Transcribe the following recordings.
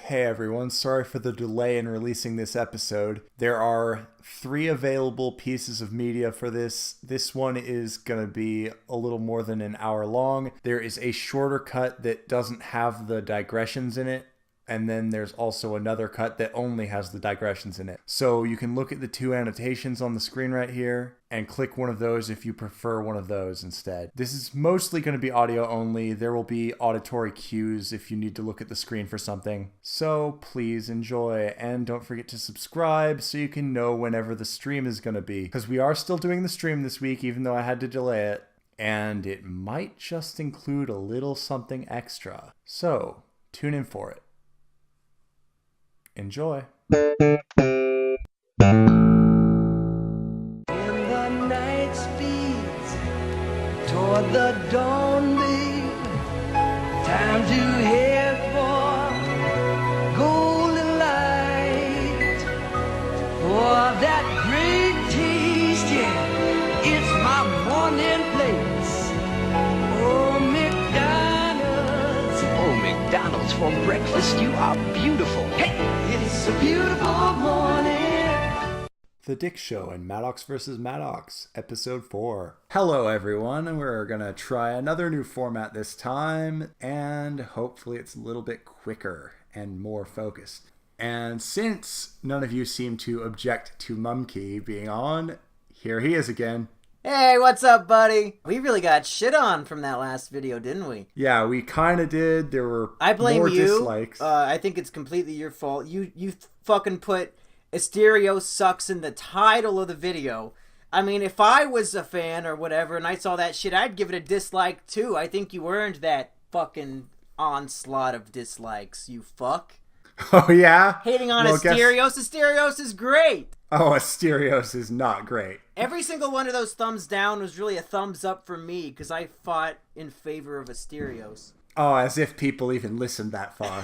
Hey everyone, sorry for the delay in releasing this episode. There are 3 available pieces of media for this. This one is going to be a little more than an hour long. There is a shorter cut that doesn't have the digressions in it. And then there's also another cut that only has the digressions in it. So you can look at the 2 annotations on the screen right here and click one of those if you prefer one of those instead. This is mostly going to be audio only. There will be auditory cues if you need to look at the screen for something. So please enjoy, and don't forget to subscribe so you can know whenever the stream is going to be. Because we are still doing the stream this week, even though I had to delay it. And it might just include a little something extra. So tune in for it. Enjoy. In the night speeds toward the dawn beam, time to head for golden light. For that great taste, yeah, it's my morning place. McDonald's for breakfast, you are beautiful. Hey, it's a beautiful morning. The Dick Show and Maddox vs. Maddox, Episode 4. Hello everyone, and we're going to try another new format this time, and hopefully it's a little bit quicker and more focused. And since none of you seem to object to Mumkey being on, here he is again. Hey, what's up, buddy? We really got shit on from that last video, didn't we? Yeah, we kind of did. There were I blame more you. dislikes. I think it's completely your fault. You fucking put Sh00s sucks in the title of the video. I mean, if I was a fan or whatever and I saw that shit, I'd give it a dislike too. I think you earned that fucking onslaught of dislikes, you fuck. Oh, yeah? Hating on Sh00s. Sh00s is great. Oh, Sh00s is not great. Every single one of those thumbs down was really a thumbs up for me because I fought in favor of Sh00s. Oh, as if people even listened that far.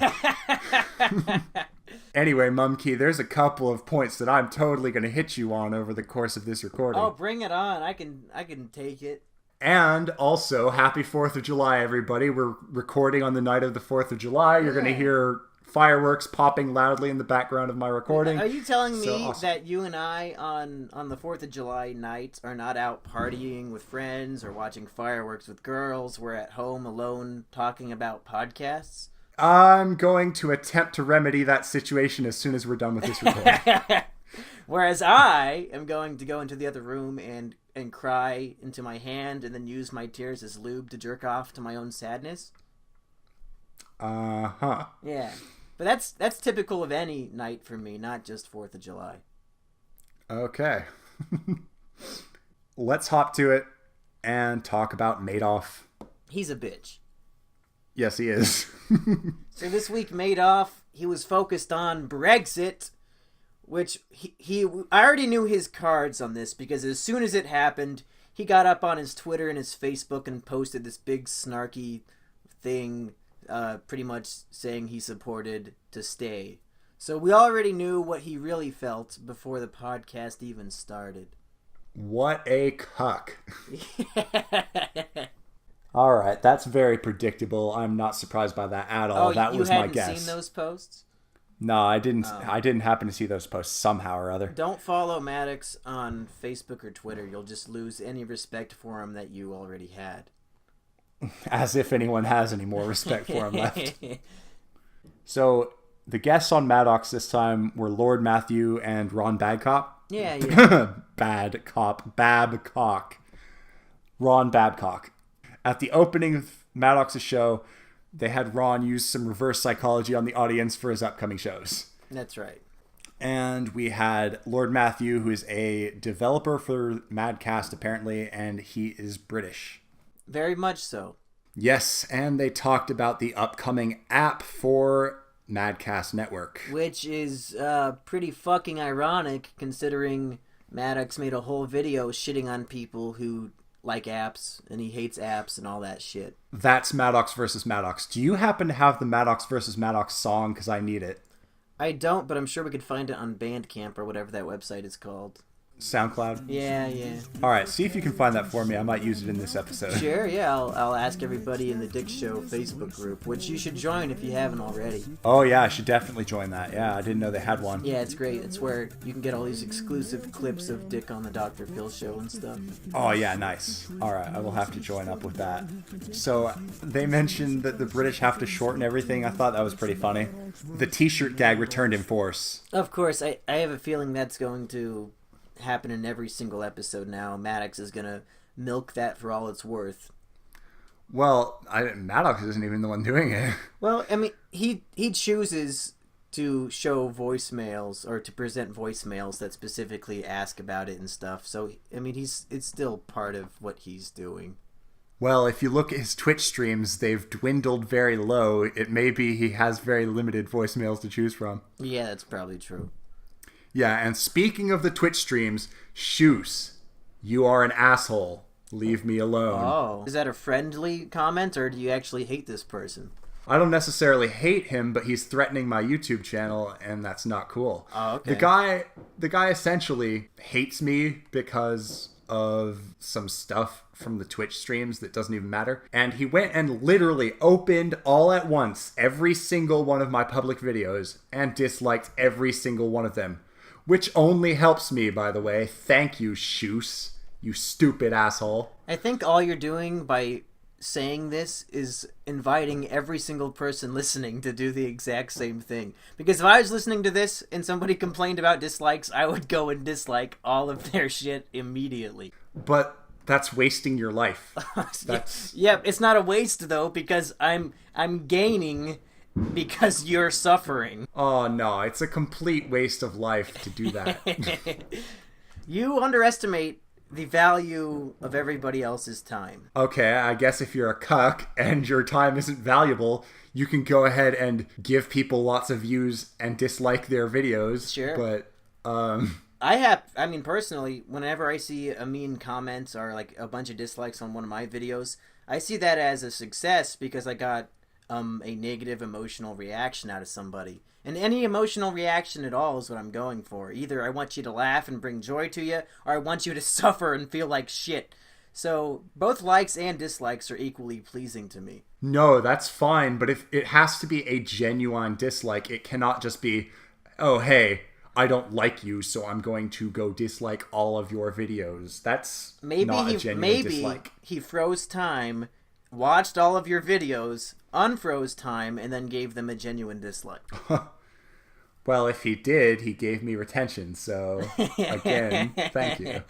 Anyway, Mumkey, there's a couple of points that I'm totally going to hit you on over the course of this recording. Oh, bring it on. I can take it. And also, happy 4th of July, everybody. We're recording on the night of the 4th of July. You're going to hear fireworks popping loudly in the background of my recording. Are you telling me awesome. that you and I on the 4th of July night are not out partying with friends or watching fireworks with girls? We're at home alone talking about podcasts? I'm going to attempt to remedy that situation as soon as we're done with this recording. Whereas I am going to go into the other room and cry into my hand and then use my tears as lube to jerk off to my own sadness. Uh-huh. Yeah. But that's typical of any night for me, not just 4th of July. Okay. Let's hop to it and talk about Madoff. He's a bitch. Yes, he is. So this week, Madoff, he was focused on Brexit, which I already knew his cards on this because as soon as it happened, he got up on his Twitter and his Facebook and posted this big snarky thing, pretty much saying he supported to stay. So we already knew what he really felt before the podcast even started. What a cuck. All right, that's very predictable. I'm not surprised by that at all. That was my guess. You hadn't seen those posts? No, I didn't. I didn't happen to see those posts somehow or other. Don't follow Maddox on Facebook or Twitter. You'll just lose any respect for him that you already had. As if anyone has any more respect for him left. So the guests on Maddox this time were Lord Matthew and Ron Babcock. Yeah. Babcock. Ron Babcock. At the opening of Maddox's show, they had Ron use some reverse psychology on the audience for his upcoming shows. That's right. And we had Lord Matthew, who is a developer for Madcast, apparently, and he is British. Very much so. Yes, and they talked about the upcoming app for Madcast Network. Which is pretty fucking ironic, considering Maddox made a whole video shitting on people who like apps, and he hates apps and all that shit. That's Maddox versus Maddox. Do you happen to have the Maddox versus Maddox song? Because I need it. I don't, but I'm sure we could find it on Bandcamp or whatever that website is called. SoundCloud? Yeah. All right, see if you can find that for me. I might use it in this episode. Sure, yeah. I'll ask everybody in the Dick Show Facebook group, which you should join if you haven't already. Oh, yeah, I should definitely join that. Yeah, I didn't know they had one. Yeah, it's great. It's where you can get all these exclusive clips of Dick on the Dr. Phil show and stuff. Oh, yeah, nice. All right, I will have to join up with that. So, they mentioned that the British have to shorten everything. I thought that was pretty funny. The t-shirt gag returned in force. Of course, I have a feeling that's going to happen in every single episode now. Maddox is going to milk that for all it's worth. Well, Maddox isn't even the one doing it. Well, I mean, he chooses to show voicemails or to present voicemails that specifically ask about it and stuff. So, I mean, it's still part of what he's doing. Well, if you look at his Twitch streams, they've dwindled very low. It may be he has very limited voicemails to choose from. Yeah, that's probably true. Yeah, and speaking of the Twitch streams, Sh00s, you are an asshole. Leave me alone. Oh. Is that a friendly comment, or do you actually hate this person? I don't necessarily hate him, but he's threatening my YouTube channel, and that's not cool. Oh, okay. The guy essentially hates me because of some stuff from the Twitch streams that doesn't even matter. And he went and literally opened all at once every single one of my public videos and disliked every single one of them. Which only helps me, by the way. Thank you, Sh00s. You stupid asshole. I think all you're doing by saying this is inviting every single person listening to do the exact same thing. Because if I was listening to this and somebody complained about dislikes, I would go and dislike all of their shit immediately. But that's wasting your life. Yeah, it's not a waste though, because I'm gaining because you're suffering. Oh no, it's a complete waste of life to do that. You underestimate the value of everybody else's time. Okay, I guess if you're a cuck and your time isn't valuable, you can go ahead and give people lots of views and dislike their videos. Sure. But, I mean, personally, whenever I see a mean comment or like a bunch of dislikes on one of my videos, I see that as a success because I got a negative emotional reaction out of somebody. And any emotional reaction at all is what I'm going for. Either I want you to laugh and bring joy to you, or I want you to suffer and feel like shit. So both likes and dislikes are equally pleasing to me. No, that's fine, but if it has to be a genuine dislike, it cannot just be, oh, hey, I don't like you, so I'm going to go dislike all of your videos. That's not a genuine dislike. He froze time, watched all of your videos, unfroze time, and then gave them a genuine dislike. Well, if he did, he gave me retention, so again, thank you.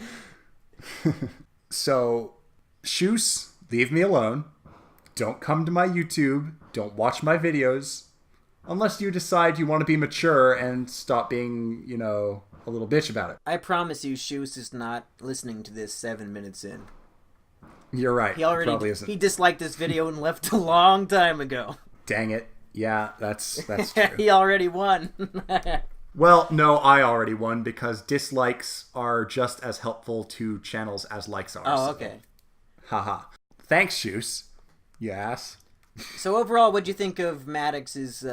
So, Sh00s, leave me alone. Don't come to my YouTube. Don't watch my videos. Unless you decide you want to be mature and stop being, a little bitch about it. I promise you, Sh00s is not listening to this 7 minutes in. You're right. He probably isn't. He disliked this video and left a long time ago. Dang it. Yeah, that's true. He already won. Well, no, I already won because dislikes are just as helpful to channels as likes are. Oh, okay. Haha. Thanks, Sh00s. You ass. So overall, what'd you think of Maddox's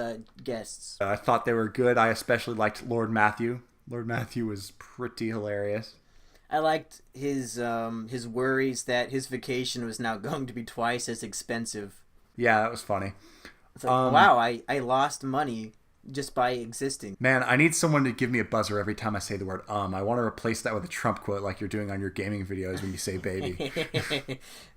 guests? I thought they were good. I especially liked Lord Matthew. Lord Matthew was pretty hilarious. I liked his worries that his vacation was now going to be twice as expensive. Yeah, that was funny. It's like, wow, I lost money just by existing. Man, I need someone to give me a buzzer every time I say the word I want to replace that with a Trump quote like you're doing on your gaming videos when you say baby.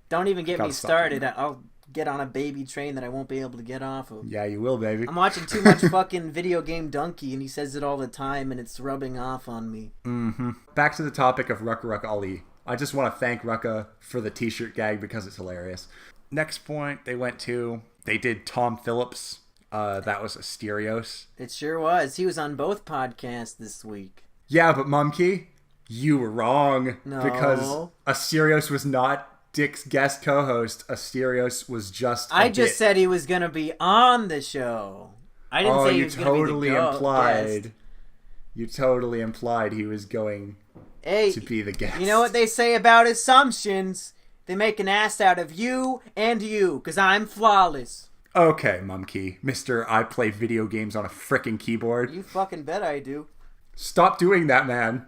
Don't even get me started. I'll get on a baby train that I won't be able to get off of. Yeah, you will, baby. I'm watching too much fucking video game donkey, and he says it all the time, and it's rubbing off on me. Mm-hmm. Back to the topic of Rucka Rucka Ali. I just want to thank Rucka for the t-shirt gag because it's hilarious. Next point they did Tom Phillips. That was Sh00s. It sure was. He was on both podcasts this week. Yeah, but Mumkey, you were wrong. No. Because Sh00s was not Dick's guest co-host. Sh00s was just I just said he was going to be on the show. I didn't say he was going to be the guest. You totally implied he was going to be the guest. You know what they say about assumptions? They make an ass out of you and you, because I'm flawless. Okay, Mumkey. Mr. I play video games on a frickin' keyboard. You fucking bet I do. Stop doing that, man.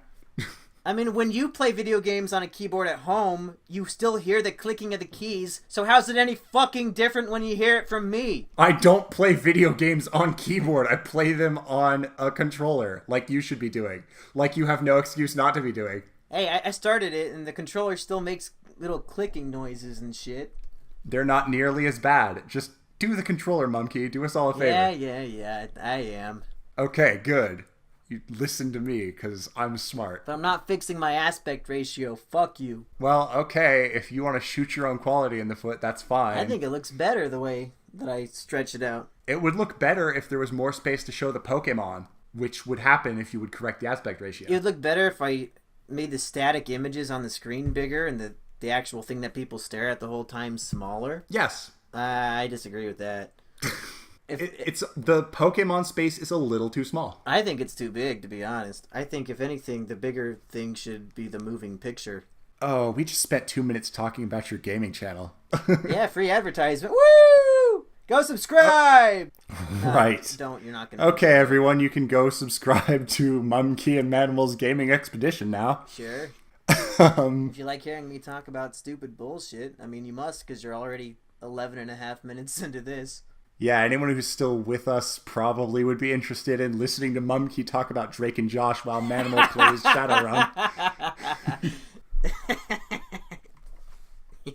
I mean, when you play video games on a keyboard at home, you still hear the clicking of the keys, so how's it any fucking different when you hear it from me? I don't play video games on keyboard. I play them on a controller, like you should be doing. Like you have no excuse not to be doing. Hey, I started it, and the controller still makes little clicking noises and shit. They're not nearly as bad. Just do the controller, Mumkey. Do us all a favor. Yeah, I am. Okay, good. You listen to me, because I'm smart. But I'm not fixing my aspect ratio. Fuck you. Well, okay, if you want to shoot your own quality in the foot, that's fine. I think it looks better the way that I stretch it out. It would look better if there was more space to show the Pokemon, which would happen if you would correct the aspect ratio. It would look better if I made the static images on the screen bigger and the actual thing that people stare at the whole time smaller. Yes. I disagree with that. It's the Pokemon space is a little too small. I think it's too big, to be honest. I think, if anything, the bigger thing should be the moving picture. Oh, we just spent 2 minutes talking about your gaming channel. Yeah, free advertisement. Woo! Go subscribe! Right. Don't. You're not going to. Okay, everyone, you can go subscribe to Mumkey and Manimal's Gaming Expedition now. Sure. If you like hearing me talk about stupid bullshit, I mean, you must, because you're already 11 and a half minutes into this. Yeah, anyone who's still with us probably would be interested in listening to Mumkey talk about Drake and Josh while Manimal plays Shadowrun.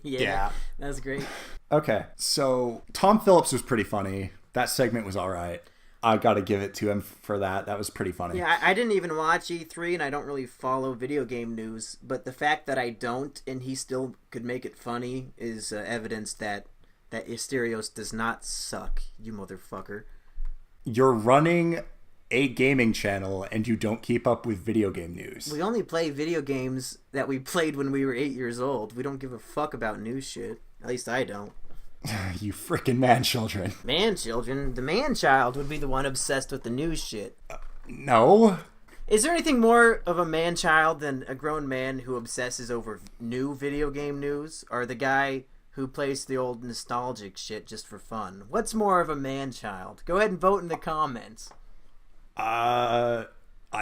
Yeah, that's great. Okay, so Tom Phillips was pretty funny. That segment was all right. I got to give it to him for that. That was pretty funny. Yeah, I didn't even watch E3, and I don't really follow video game news, but the fact that I don't, and he still could make it funny, is evidence that Sh00s does not suck, you motherfucker. You're running a gaming channel, and you don't keep up with video game news. We only play video games that we played when we were 8 years old. We don't give a fuck about new shit. At least I don't. You frickin' man-children. Man-children? The man-child would be the one obsessed with the new shit. No. Is there anything more of a man-child than a grown man who obsesses over new video game news? Or the guy who plays the old nostalgic shit just for fun? What's more of a man-child? Go ahead and vote in the comments. I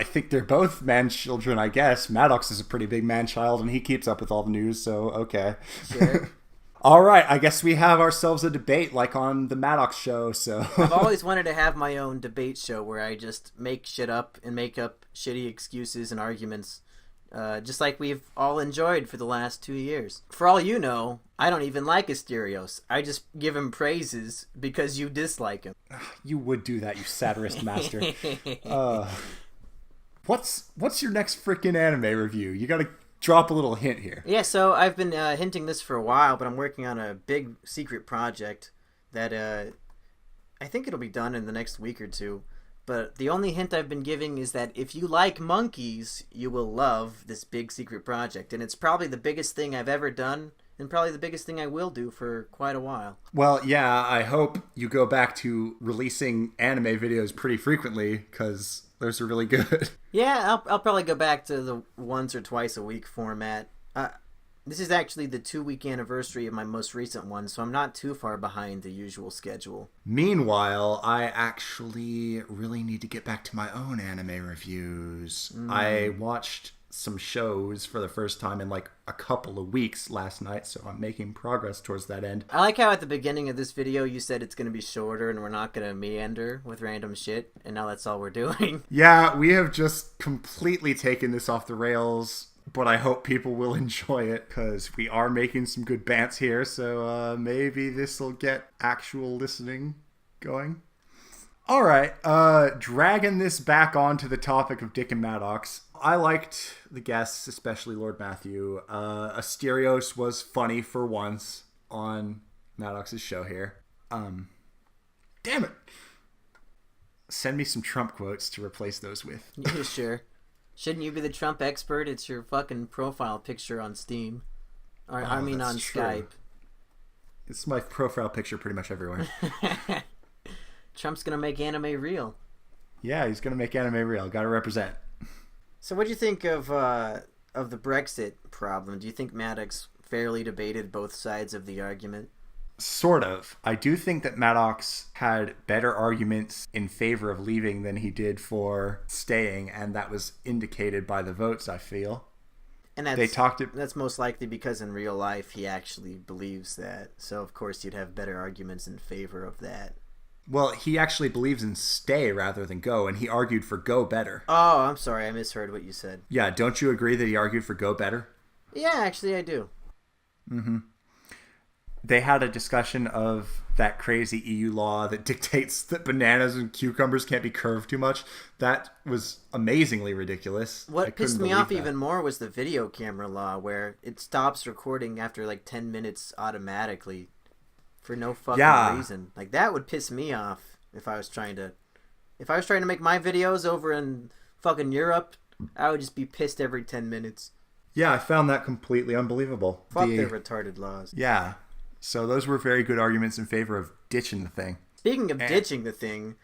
think they're both man-children, I guess. Maddox is a pretty big man-child, and he keeps up with all the news, so okay. Sure. All right, I guess we have ourselves a debate like on the Maddox show, so... I've always wanted to have my own debate show where I just make shit up and make up shitty excuses and arguments, just like we've all enjoyed for the last 2 years. For all you know, I don't even like Sh00s. I just give him praises because you dislike him. You would do that, you satirist master. What's your next freaking anime review? You gotta drop a little hint here. Yeah, so I've been hinting this for a while, but I'm working on a big secret project that I think it'll be done in the next week or two. But the only hint I've been giving is that if you like monkeys, you will love this big secret project. And it's probably the biggest thing I've ever done, and probably the biggest thing I will do for quite a while. Well, yeah, I hope you go back to releasing anime videos pretty frequently, because those are really good. Yeah, I'll probably go back to the once or twice a week format. This is actually the 2-week anniversary of my most recent one, so I'm not too far behind the usual schedule. Meanwhile, I actually really need to get back to my own anime reviews. I watched some shows for the first time in like a couple of weeks last night, so I'm making progress towards that end. I like how at the beginning of this video you said it's going to be shorter and we're not going to meander with random shit, and now that's all we're doing. Yeah, we have just completely taken this off the rails, but I hope people will enjoy it, because we are making some good bants here, so maybe this will get actual listening going. All right, dragging this back onto the topic of Dick and Maddox. I liked the guests, especially Lord Matthew. Sh00s was funny for once on Maddox's show here. Damn it. Send me some Trump quotes to replace those with. Yeah, sure. Shouldn't you be the Trump expert? It's your fucking profile picture on Steam. Or, I mean on true. Skype. It's my profile picture pretty much everywhere. Trump's gonna make anime real. Yeah, he's gonna make anime real. Gotta represent. So what do you think of the Brexit problem? Do you think Maddox fairly debated both sides of the argument? Sort of. I do think that Maddox had better arguments in favor of leaving than he did for staying, and that was indicated by the votes, I feel. And that's most likely because in real life he actually believes that. So of course you'd have better arguments in favor of that. Well, he actually believes in stay rather than go, and he argued for go better. Oh, I'm sorry, I misheard what you said. Yeah, don't you agree that he argued for go better? Yeah, actually I do. Mm-hmm. They had a discussion of that crazy EU law that dictates that bananas and cucumbers can't be curved too much. That was amazingly ridiculous. What pissed me off even more was the video camera law, where it stops recording after like 10 minutes automatically for no fucking reason. Like, that would piss me off if I was trying to make my videos over in fucking Europe. I would just be pissed every 10 minutes. Yeah, I found that completely unbelievable. Fuck their retarded laws. Yeah. So those were very good arguments in favor of ditching the thing. Speaking of ditching the thing,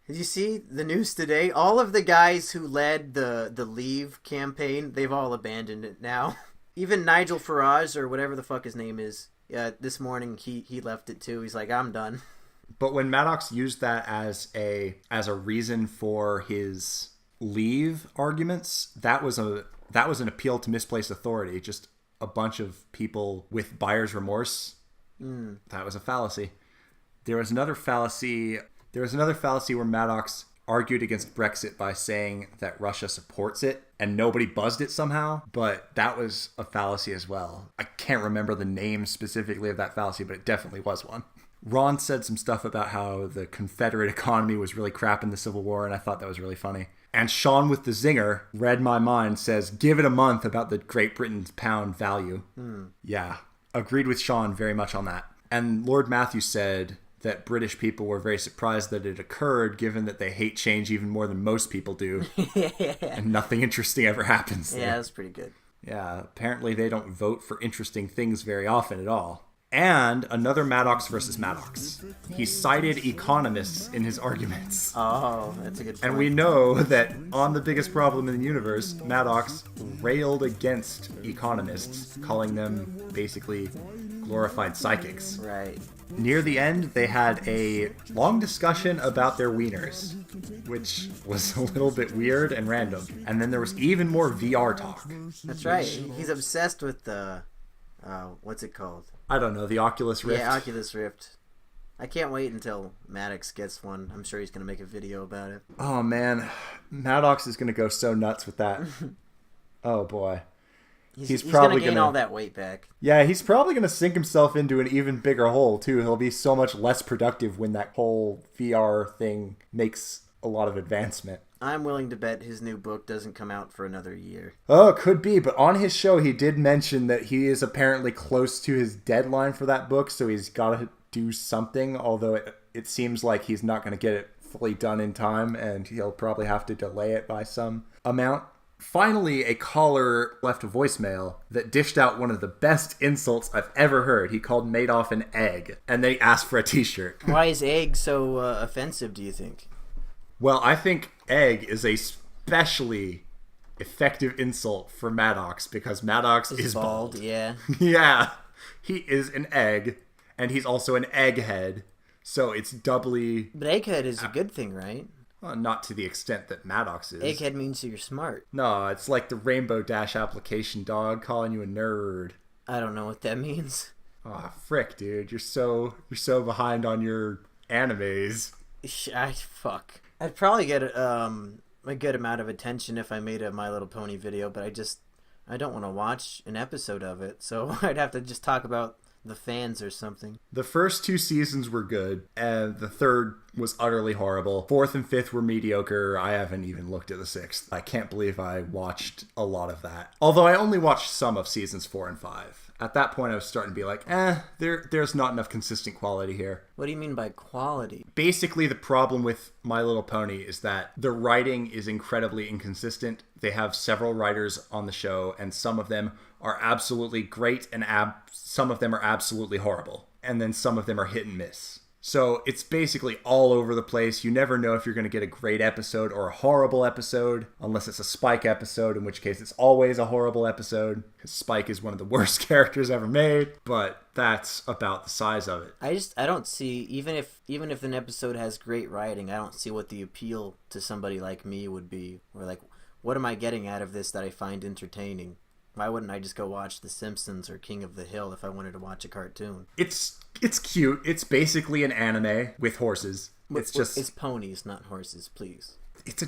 did you see the news today? All of the guys who led the Leave campaign, they've all abandoned it now. Even Nigel Farage, or whatever the fuck his name is, this morning he left it too. He's like, I'm done. But when Maddox used that as a reason for his Leave arguments, that was an appeal to misplaced authority. Just a bunch of people with buyer's remorse. That was a fallacy. There was another fallacy where Maddox argued against Brexit by saying that Russia supports it, and nobody buzzed it somehow, but that was a fallacy as well. I can't remember the name specifically of that fallacy, but it definitely was one. Ron said some stuff about how the Confederate economy was really crap in the Civil War, and I thought that was really funny. And Sean with the zinger read my mind, says, give it a month about the Great Britain's pound value. Yeah, agreed with Sean very much on that. And Lord Matthew said that British people were very surprised that it occurred, given that they hate change even more than most people do. And nothing interesting ever happens there. Yeah, that's pretty good. Yeah, apparently they don't vote for interesting things very often at all. And another Maddox versus Maddox. He cited economists in his arguments. Oh, that's a good point. And we know that on The Biggest Problem in the Universe, Maddox railed against economists, calling them basically glorified psychics. Right. Near the end, they had a long discussion about their wieners, which was a little bit weird and random. And then there was even more VR talk. That's right. He's obsessed with the... what's it called? I don't know, the Oculus Rift. Yeah, Oculus Rift. I can't wait until Maddox gets one. I'm sure he's going to make a video about it. Oh, man. Maddox is going to go so nuts with that. Oh, boy. He's probably going to gain all that weight back. Yeah, he's probably going to sink himself into an even bigger hole, too. He'll be so much less productive when that whole VR thing makes a lot of advancement. I'm willing to bet his new book doesn't come out for another year. Oh, it could be, but on his show he did mention that he is apparently close to his deadline for that book, so he's got to do something, although it seems like he's not going to get it fully done in time, and he'll probably have to delay it by some amount. Finally, a caller left a voicemail that dished out one of the best insults I've ever heard. He called Madoff an egg, and they asked for a t-shirt. Why is egg so offensive, do you think? Well, I think egg is a especially effective insult for Maddox because Maddox is bald. Yeah. Yeah. He is an egg, and he's also an egghead, so it's doubly... But egghead is a good thing, right? Well, not to the extent that Maddox is. Egghead means you're smart. No, it's like the Rainbow Dash application dog calling you a nerd. I don't know what that means. Oh, frick, dude. You're so behind on your animes. Fuck. I'd probably get a good amount of attention if I made a My Little Pony video, but I don't want to watch an episode of it, so I'd have to just talk about the fans or something. The first 2 seasons were good, and the third was utterly horrible. 4th and 5th were mediocre. I haven't even looked at the 6th. I can't believe I watched a lot of that. Although I only watched some of seasons 4 and 5. At that point, I was starting to be like, there's not enough consistent quality here. What do you mean by quality? Basically, the problem with My Little Pony is that the writing is incredibly inconsistent. They have several writers on the show, and some of them are absolutely great, and some of them are absolutely horrible. And then some of them are hit and miss. So it's basically all over the place. You never know if you're going to get a great episode or a horrible episode, unless it's a Spike episode, in which case it's always a horrible episode, because Spike is one of the worst characters ever made, but that's about the size of it. I don't see, even if an episode has great writing, I don't see what the appeal to somebody like me would be, or like, what am I getting out of this that I find entertaining? Why wouldn't I just go watch The Simpsons or King of the Hill if I wanted to watch a cartoon? It's cute. It's basically an anime with horses. It's ponies, not horses, please. It's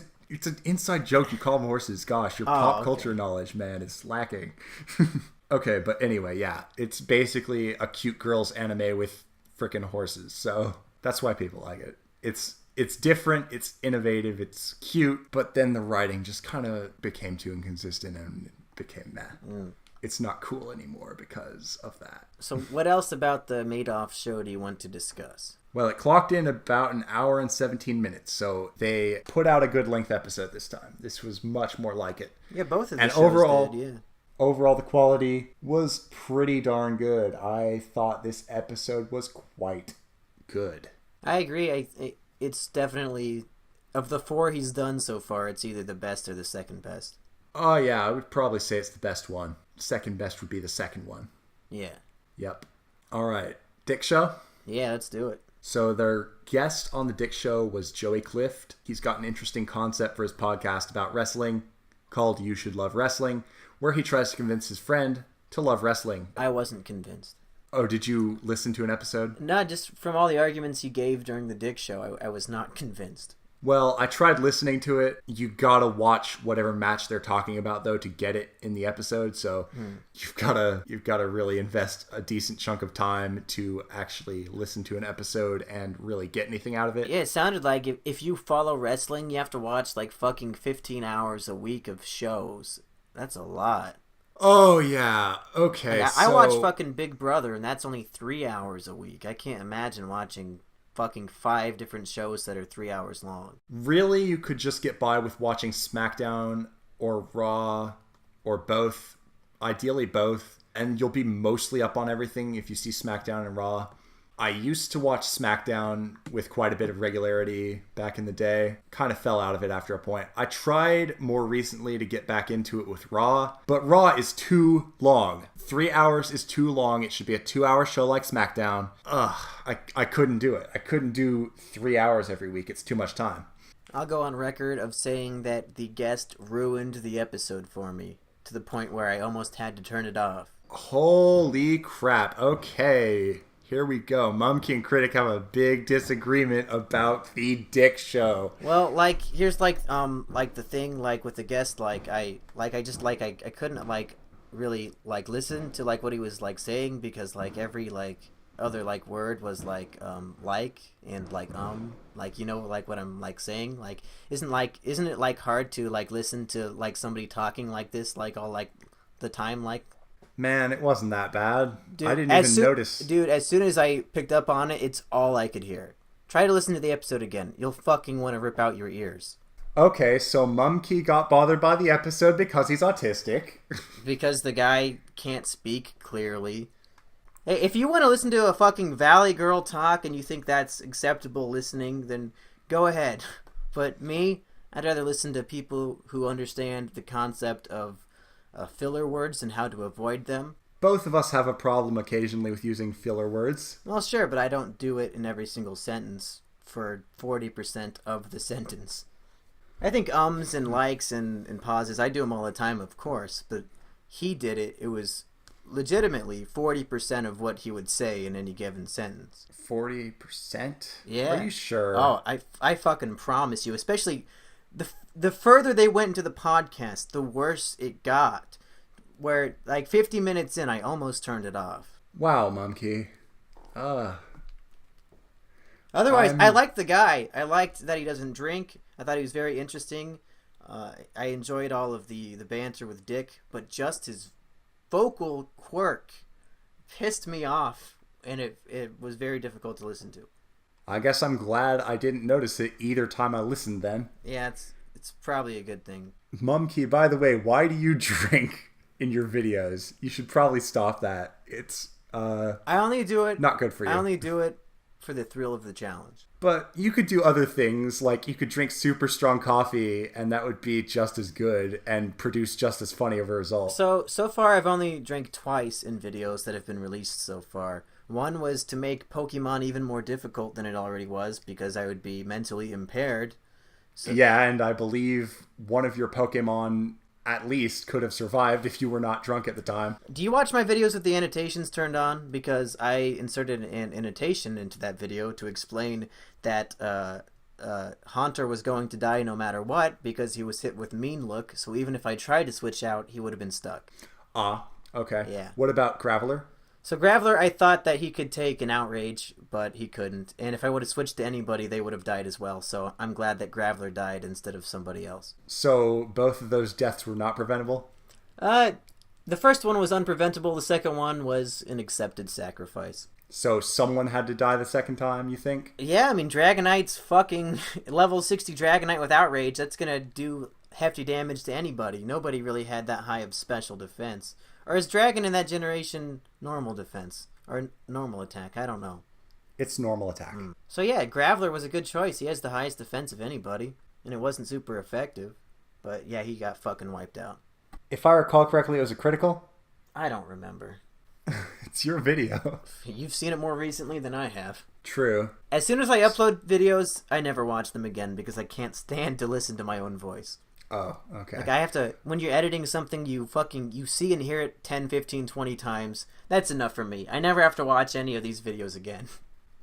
an inside joke. You call them horses. Gosh, your pop culture knowledge, man, is lacking. Okay, but anyway, yeah. It's basically a cute girls anime with freaking horses. So that's why people like it. It's different, it's innovative, it's cute, but then the writing just kind of became too inconsistent and became meh. It's not cool anymore because of that. So what else about the Madoff show do you want to discuss? Well, it clocked in about an hour and 17 minutes, so they put out a good length episode this time. This was much more like it. Yeah, both of the and shows overall, did, yeah. Overall, the quality was pretty darn good. I thought this episode was quite good. I agree. It's definitely, of the 4 he's done so far, it's either the best or the second best. Oh, yeah, I would probably say it's the best one. Second best would be the second one. Yeah. Yep. All right. Dick Show? Yeah, let's do it. So their guest on the Dick Show was Joey Clift. He's got an interesting concept for his podcast about wrestling called You Should Love Wrestling, where he tries to convince his friend to love wrestling. I wasn't convinced. Oh, did you listen to an episode? No, just from all the arguments you gave during the Dick Show, I was not convinced. Well, I tried listening to it. You gotta watch whatever match they're talking about, though, to get it in the episode. So you've gotta really invest a decent chunk of time to actually listen to an episode and really get anything out of it. Yeah, it sounded like if you follow wrestling, you have to watch like fucking 15 hours a week of shows. That's a lot. Oh, yeah. Okay, Like, I watch fucking Big Brother, and that's only 3 hours a week. I can't imagine watching fucking 5 different shows that are 3 hours long. Really, you could just get by with watching SmackDown or Raw or both. Ideally both. And you'll be mostly up on everything if you see SmackDown and Raw. I used to watch SmackDown with quite a bit of regularity back in the day. Kind of fell out of it after a point. I tried more recently to get back into it with Raw, but Raw is too long. 3 hours is too long. It should be a 2-hour show like SmackDown. I couldn't do it. I couldn't do 3 hours every week. It's too much time. I'll go on record of saying that the guest ruined the episode for me, to the point where I almost had to turn it off. Holy crap. Okay. Here we go. Mumkey and Critic have a big disagreement about the Dick Show. Well, like, here's like the thing, like with the guest, I couldn't like really like listen to like what he was like saying, because like every like other like word was like and like you know, like what I'm like saying, like isn't it like hard to like listen to like somebody talking like this like all like the time, like. Man, it wasn't that bad. Dude, I didn't even notice. Dude, as soon as I picked up on it, it's all I could hear. Try to listen to the episode again. You'll fucking want to rip out your ears. Okay, so Mumkey got bothered by the episode because he's autistic. Because the guy can't speak clearly. Hey, if you want to listen to a fucking Valley Girl talk and you think that's acceptable listening, then go ahead. But me, I'd rather listen to people who understand the concept of filler words and how to avoid them. Both of us have a problem occasionally with using filler words. Well, sure, but I don't do it in every single sentence for 40% of the sentence. I think ums and likes and pauses, I do them all the time, of course, but he did it. It was legitimately 40% of what he would say in any given sentence. 40%? Yeah. Are you sure? Oh, I fucking promise you, especially the further they went into the podcast, the worse it got. Where, like, 50 minutes in, I almost turned it off. Wow, Mumkey. Otherwise, I liked the guy. I liked that he doesn't drink. I thought he was very interesting. I enjoyed all of the banter with Dick, but just his vocal quirk pissed me off, and it was very difficult to listen to. I guess I'm glad I didn't notice it either time I listened then. Yeah, it's probably a good thing. Mumkey, by the way, why do you drink in your videos? You should probably stop that. It's I only do it not good for you. I only do it for the thrill of the challenge. But you could do other things, like you could drink super strong coffee and that would be just as good and produce just as funny of a result. So far I've only drank twice in videos that have been released so far. One was to make Pokemon even more difficult than it already was, because I would be mentally impaired. So, yeah, and I believe one of your Pokemon at least could have survived if you were not drunk at the time. Do you watch my videos with the annotations turned on? Because I inserted an annotation into that video to explain that Haunter was going to die no matter what because he was hit with Mean Look, so even if I tried to switch out, he would have been stuck. Okay. Yeah. What about Graveler? So Graveler, I thought that he could take an Outrage, but he couldn't. And if I would have switched to anybody, they would have died as well. So I'm glad that Graveler died instead of somebody else. So both of those deaths were not preventable? The first one was unpreventable. The second one was an accepted sacrifice. So someone had to die the second time, you think? Yeah, I mean, Dragonite's fucking level 60 Dragonite with Outrage. That's going to do hefty damage to anybody. Nobody really had that high of special defense. Or is Dragon in that generation normal defense? Or normal attack? I don't know. It's normal attack. So yeah, Graveler was a good choice. He has the highest defense of anybody. And it wasn't super effective. But yeah, he got fucking wiped out. If I recall correctly, it was a critical? I don't remember. It's your video. You've seen it more recently than I have. True. As soon as I upload videos, I never watch them again because I can't stand to listen to my own voice. Oh, okay. Like, I have to, when you're editing something, you see and hear it 10, 15, 20 times. That's enough for me. I never have to watch any of these videos again.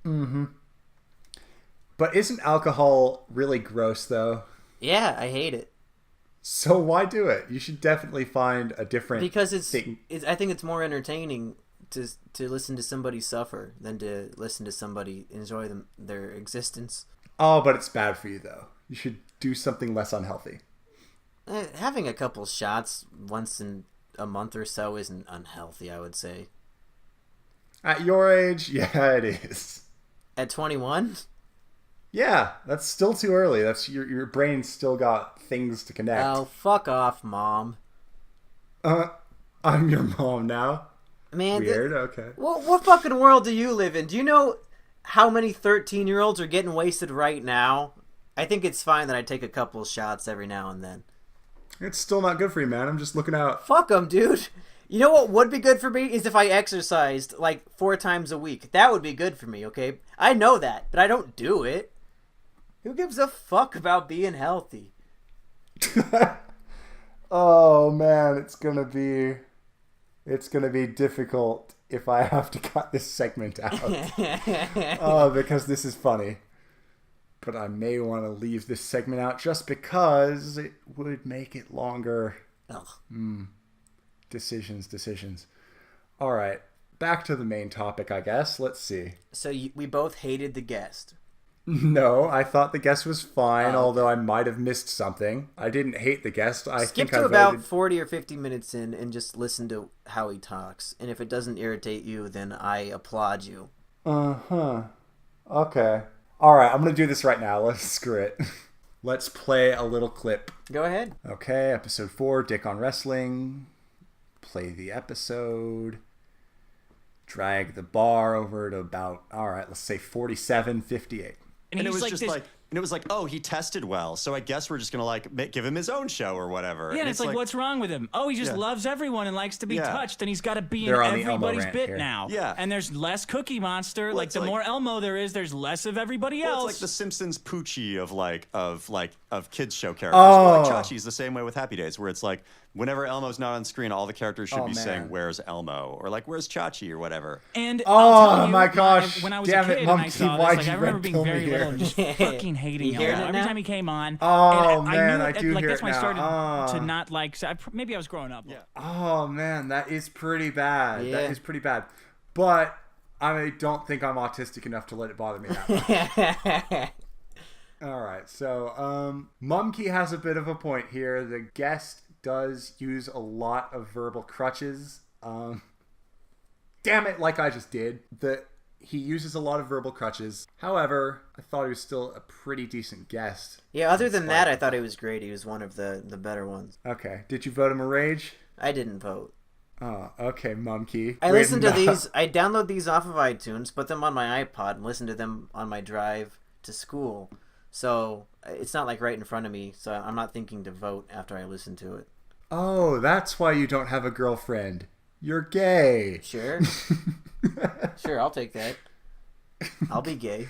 Mm-hmm. But isn't alcohol really gross, though? Yeah, I hate it. So why do it? You should definitely find a different Because thing. I think it's more entertaining to listen to somebody suffer than to listen to somebody enjoy their existence. Oh, but it's bad for you, though. You should do something less unhealthy. Having a couple shots once in a month or so isn't unhealthy, I would say. At your age, yeah, it is. At 21? Yeah, that's still too early. That's your brain's still got things to connect. Oh, fuck off, Mom. I'm your mom now. Man, weird. Okay. What fucking world do you live in? Do you know how many 13-year-olds are getting wasted right now? I think it's fine that I take a couple shots every now and then. It's still not good for you, man. I'm just looking out. Fuck them, dude. You know what would be good for me is if I exercised like 4 times a week. That would be good for me, okay? I know that, but I don't do it. Who gives a fuck about being healthy? Oh man, it's gonna be difficult if I have to cut this segment out. Because this is funny. But I may want to leave this segment out just because it would make it longer. Ugh. Decisions. All right, back to the main topic, I guess. Let's see. So we both hated the guest. No, I thought the guest was fine, although I might have missed something. I didn't hate the guest. Skip to about 40 or 50 minutes in and just listen to how he talks. And if it doesn't irritate you, then I applaud you. Uh-huh. Okay. All right, I'm going to do this right now. Let's screw it. Let's play a little clip. Go ahead. Okay, episode 4, Dick on Wrestling. Play the episode. Drag the bar over to about, all right, let's say 47:58. And it was just like, and it was like, oh, he tested well, so I guess we're just gonna like give him his own show or whatever. Yeah, and it's like, what's wrong with him? Oh, he just loves everyone and likes to be touched, and he's got to be in everybody's bit now. Yeah, and there's less Cookie Monster. Well, like the more Elmo there is, there's less of everybody else. It's like the Simpsons Poochie of kids show characters. Oh. Like Chachi's the same way with Happy Days, where it's like whenever Elmo's not on screen, all the characters should be saying, "Where's Elmo?" or like, "Where's Chachi?" or whatever. And my gosh, when I was damn a kid it, and I Monkey, saw why'd this, you I remember being kill me very here? little and just fucking hating Elmo every time he came on. Oh and man, I I knew do like hear that's it when I now. started to not like. So maybe I was growing up. Yeah. Oh man, that is pretty bad. Yeah. That is pretty bad. But I don't think I'm autistic enough to let it bother me that much. All right, so Mumkey has a bit of a point here. The guest does use a lot of verbal crutches. Damn it, like I just did. He uses a lot of verbal crutches. However, I thought he was still a pretty decent guest. Yeah, other than that, I thought he was great. He was one of the better ones. Okay, did you vote him a rage? I didn't vote. Oh, okay, Mumkey. I listen to these. I download these off of iTunes, put them on my iPod, and listen to them on my drive to school. So it's not like right in front of me. So I'm not thinking to vote after I listen to it. Oh, that's why you don't have a girlfriend. You're gay. Sure. Sure, I'll take that. I'll be gay.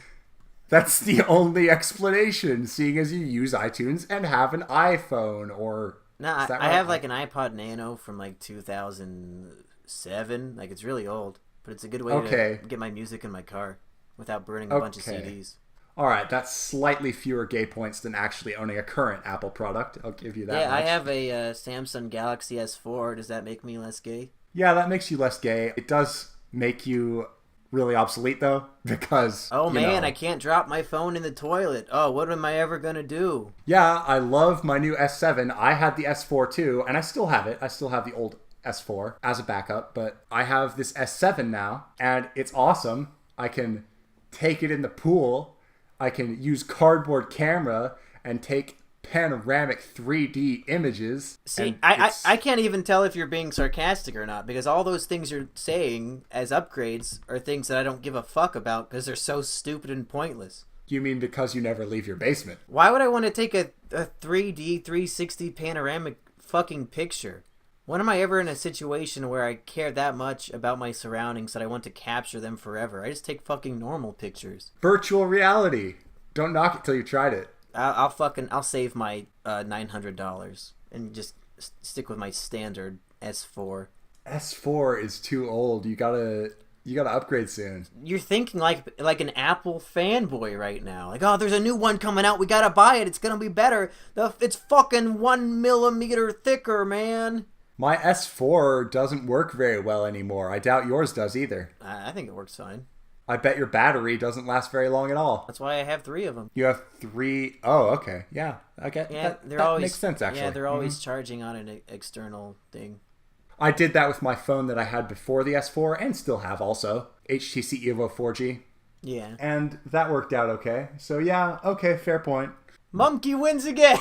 That's the only explanation, seeing as you use iTunes and have an iPhone or No, I have like an iPod Nano from like 2007. Like it's really old, but it's a good way to get my music in my car without burning a bunch of CDs. All right, that's slightly fewer gay points than actually owning a current Apple product. I'll give you that. Yeah, much. I have a Samsung Galaxy S4. Does that make me less gay? Yeah, that makes you less gay. It does make you really obsolete, though, because... Oh, man, I can't drop my phone in the toilet. Oh, what am I ever going to do? Yeah, I love my new S7. I had the S4, too, and I still have it. I still have the old S4 as a backup, but I have this S7 now, and it's awesome. I can take it in the pool. I can use cardboard camera and take panoramic 3D images. See, I can't even tell if you're being sarcastic or not, because all those things you're saying as upgrades are things that I don't give a fuck about because they're so stupid and pointless. You mean because you never leave your basement? Why would I want to take a 3D 360 panoramic fucking picture? When am I ever in a situation where I care that much about my surroundings that I want to capture them forever? I just take fucking normal pictures. Virtual reality. Don't knock it till you tried it. I'll save my $900 and just stick with my standard S4. S4 is too old. You gotta upgrade soon. You're thinking like an Apple fanboy right now. Like, oh, there's a new one coming out. We gotta buy it. It's gonna be better. It's fucking 1 millimeter thicker, man. My S4 doesn't work very well anymore. I doubt yours does either. I think it works fine. I bet your battery doesn't last very long at all. That's why I have 3 of them. You have 3? Oh, okay. Yeah, I get that. That makes sense, actually. Yeah, they're always charging on an external thing. I did that with my phone that I had before the S4 and still have also. HTC Evo 4G. Yeah. And that worked out okay. So yeah, okay, fair point. Monkey wins again!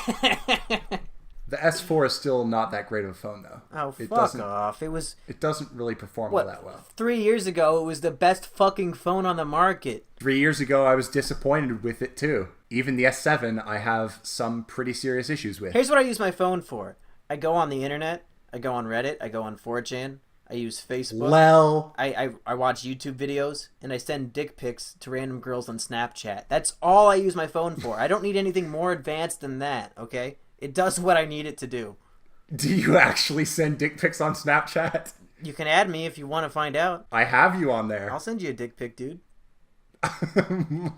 The S4 is still not that great of a phone, though. Oh, fuck off. It doesn't really perform all that well. 3 years ago, it was the best fucking phone on the market. 3 years ago, I was disappointed with it, too. Even the S7, I have some pretty serious issues with. Here's what I use my phone for. I go on the internet. I go on Reddit. I go on 4chan. I use Facebook. Lel. I watch YouTube videos. And I send dick pics to random girls on Snapchat. That's all I use my phone for. I don't need anything more advanced than that, okay? It does what I need it to do. Do you actually send dick pics on Snapchat? You can add me if you want to find out. I have you on there. I'll send you a dick pic, dude.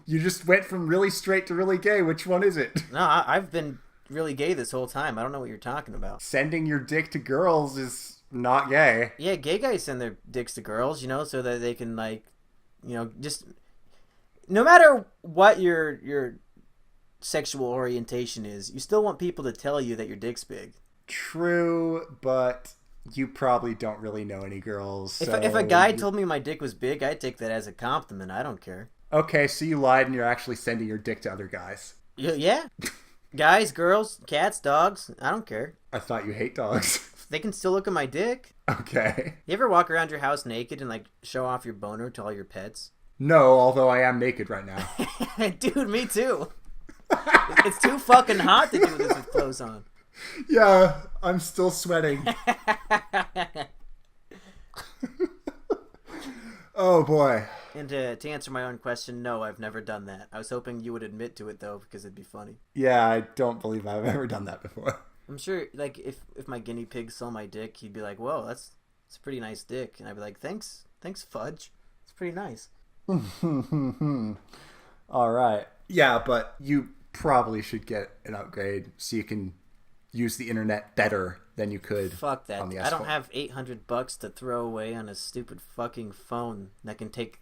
You just went from really straight to really gay. Which one is it? No, I've been really gay this whole time. I don't know what you're talking about. Sending your dick to girls is not gay. Yeah, gay guys send their dicks to girls, so that they can, just... No matter what your sexual orientation is, you still want people to tell you that your dick's big. True, but you probably don't really know any girls. If a guy told me my dick was big, I'd take that as a compliment. I don't care. Okay, so you lied and you're actually sending your dick to other guys. Yeah. Guys, girls, cats, dogs, I don't care. I thought you hate dogs. They can still look at my dick. Okay. You ever walk around your house naked and show off your boner to all your pets? No, although I am naked right now. Dude, me too. It's too fucking hot to do this with clothes on. Yeah, I'm still sweating. Oh boy. And to answer my own question, no, I've never done that. I was hoping you would admit to it though, because it'd be funny. Yeah, I don't believe I've ever done that before. I'm sure, if my guinea pig saw my dick, he'd be like, "Whoa, that's a pretty nice dick," and I'd be like, "Thanks, Fudge. It's pretty nice." All right. Yeah, but you probably should get an upgrade so you can use the internet better than you could. Fuck that. On the S4. I don't have $800 to throw away on a stupid fucking phone that can take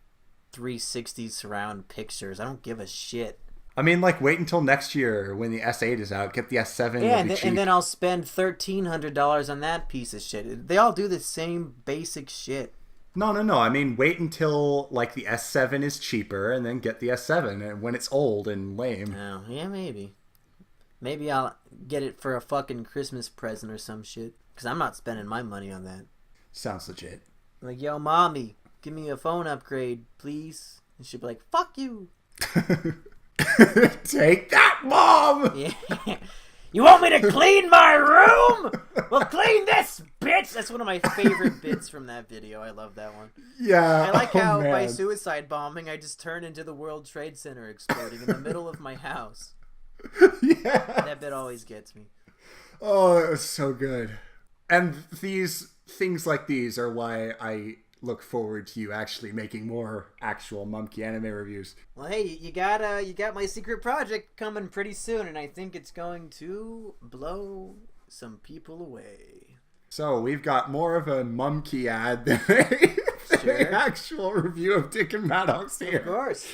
360 surround pictures. I don't give a shit. I mean, wait until next year when the S8 is out. Get the S7. Yeah, and then I'll spend $1,300 on that piece of shit. They all do the same basic shit. No. I mean, wait until the S7 is cheaper, and then get the S7 and when it's old and lame. Oh, yeah, maybe. Maybe I'll get it for a fucking Christmas present or some shit. Because I'm not spending my money on that. Sounds legit. Yo, mommy, give me a phone upgrade, please. And she'll be like, fuck you. Take that, Mom! Yeah. You want me to clean my room? Well, clean this, bitch! That's one of my favorite bits from that video. I love that one. Yeah. I like how by suicide bombing, I just turn into the World Trade Center exploding in the middle of my house. Yeah. That bit always gets me. Oh, it was so good. And things like these are why I look forward to you actually making more actual Mumkey anime reviews. Well, hey, you got my secret project coming pretty soon, and I think it's going to blow some people away. So we've got more of a Mumkey ad than an actual review of Dick and Maddox here. Of course.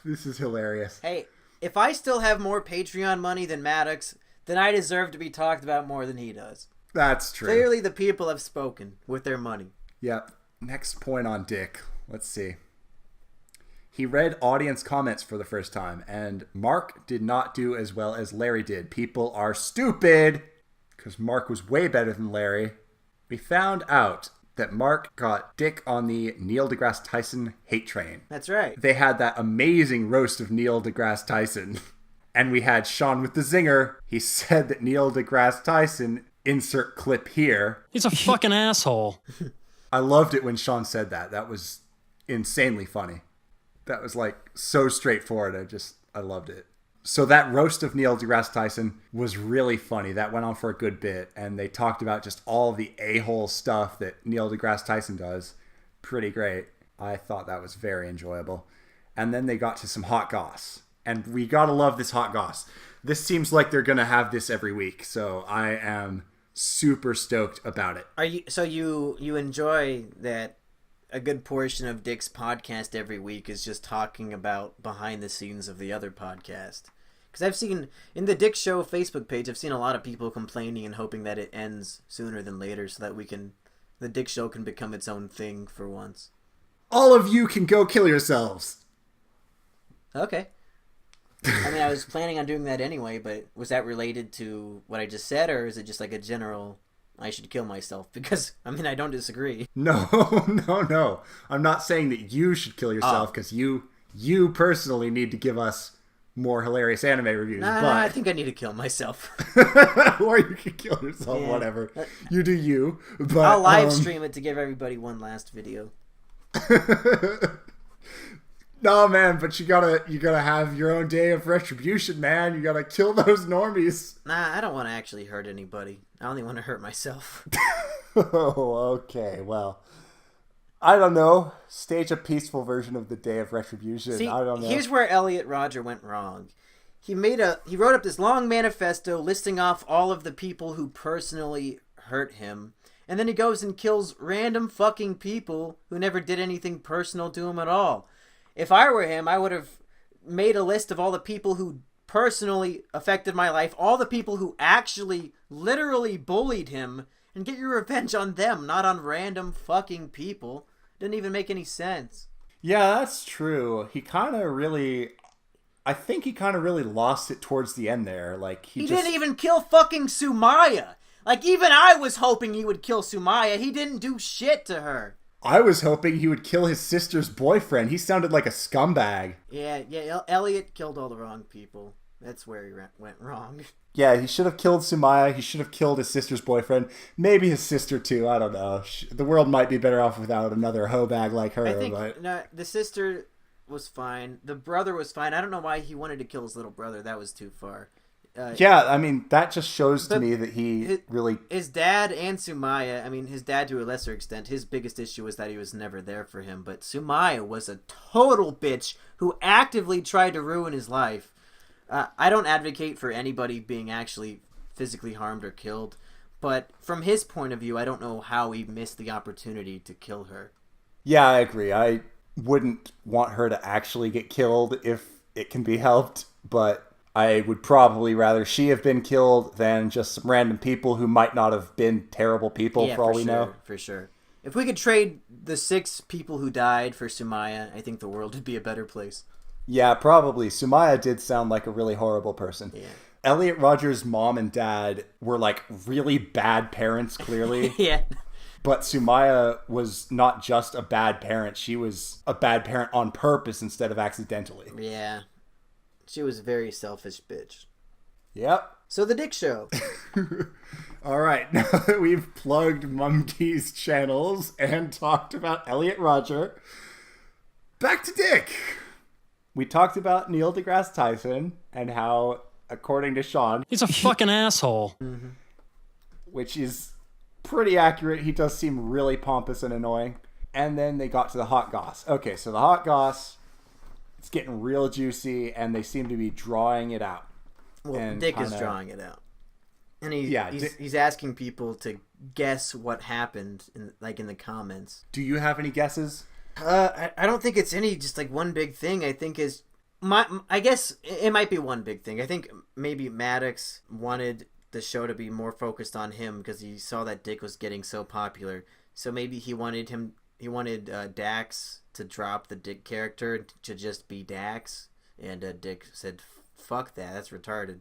This is hilarious. Hey, if I still have more Patreon money than Maddox, then I deserve to be talked about more than he does. That's true. Clearly the people have spoken with their money. Yep. Next point on Dick. Let's see. He read audience comments for the first time, and Mark did not do as well as Larry did. People are stupid! Because Mark was way better than Larry. We found out that Mark got Dick on the Neil deGrasse Tyson hate train. That's right. They had that amazing roast of Neil deGrasse Tyson. And we had Sean with the zinger. He said that Neil deGrasse Tyson, insert clip here. He's a fucking asshole. I loved it when Sean said that. That was insanely funny. That was like so straightforward. I loved it. So that roast of Neil deGrasse Tyson was really funny. That went on for a good bit. And they talked about just all the a-hole stuff that Neil deGrasse Tyson does. Pretty great. I thought that was very enjoyable. And then they got to some hot goss. And we gotta love this hot goss. This seems like they're gonna have this every week. So I am super stoked about it. You enjoy that a good portion of Dick's podcast every week is just talking about behind the scenes of the other podcast? Because I've seen in the Dick Show Facebook page, I've seen a lot of people complaining and hoping that it ends sooner than later so that the Dick Show can become its own thing for once. All of you can go kill yourselves. Okay. I mean, I was planning on doing that anyway, but was that related to what I just said, or is it just like a general, I should kill myself? Because, I mean, I don't disagree. No. I'm not saying that you should kill yourself, because you personally need to give us more hilarious anime reviews. But I think I need to kill myself. Or you can kill yourself, whatever. You do you. But I'll live stream it to give everybody one last video. No, man, but you gotta have your own day of retribution, man. You gotta kill those normies. Nah, I don't want to actually hurt anybody. I only want to hurt myself. Oh, okay. Well, I don't know. Stage a peaceful version of the day of retribution. See, I don't know. Here's where Elliot Rodger went wrong. He wrote up this long manifesto listing off all of the people who personally hurt him, and then he goes and kills random fucking people who never did anything personal to him at all. If I were him, I would have made a list of all the people who personally affected my life, all the people who actually literally bullied him, and get your revenge on them, not on random fucking people. Didn't even make any sense. Yeah, that's true. I think he kind of really lost it towards the end there. Like he didn't even kill fucking Sumaya. Like, even I was hoping he would kill Sumaya. He didn't do shit to her. I was hoping he would kill his sister's boyfriend. He sounded like a scumbag. Yeah, Elliot killed all the wrong people. That's where he went wrong. Yeah, he should have killed Sumaya. He should have killed his sister's boyfriend. Maybe his sister, too. I don't know. The world might be better off without another hoe bag like her. I think the sister was fine. The brother was fine. I don't know why he wanted to kill his little brother. That was too far. Yeah, I mean, that just shows to me that his dad and Sumaya, I mean, his dad to a lesser extent, his biggest issue was that he was never there for him. But Sumaya was a total bitch who actively tried to ruin his life. I don't advocate for anybody being actually physically harmed or killed, but from his point of view, I don't know how he missed the opportunity to kill her. Yeah, I agree. I wouldn't want her to actually get killed if it can be helped, but I would probably rather she have been killed than just some random people who might not have been terrible people, for all we know. For sure. If we could trade the 6 people who died for Sumaya, I think the world would be a better place. Yeah, probably. Sumaya did sound like a really horrible person. Yeah. Elliot Rodger's mom and dad were like really bad parents, clearly. Yeah. But Sumaya was not just a bad parent. She was a bad parent on purpose instead of accidentally. Yeah. She was a very selfish bitch. Yep. So the Dick Show. All right. Now that we've plugged Mumkey's channels and talked about Elliot Rodger, back to Dick. We talked about Neil deGrasse Tyson and how, according to Sean, he's a fucking asshole. Which is pretty accurate. He does seem really pompous and annoying. And then they got to the hot goss. Okay, so the hot goss, it's getting real juicy, and they seem to be drawing it out. Well, and Dick is drawing it out. And he's asking people to guess what happened in the comments. Do you have any guesses? I don't think it's any just like one big thing. I think is I guess it might be one big thing. I think maybe Maddox wanted the show to be more focused on him because he saw that Dick was getting so popular. So maybe he wanted Dax to drop the Dick character to just be Dax, and Dick said, "Fuck that, that's retarded."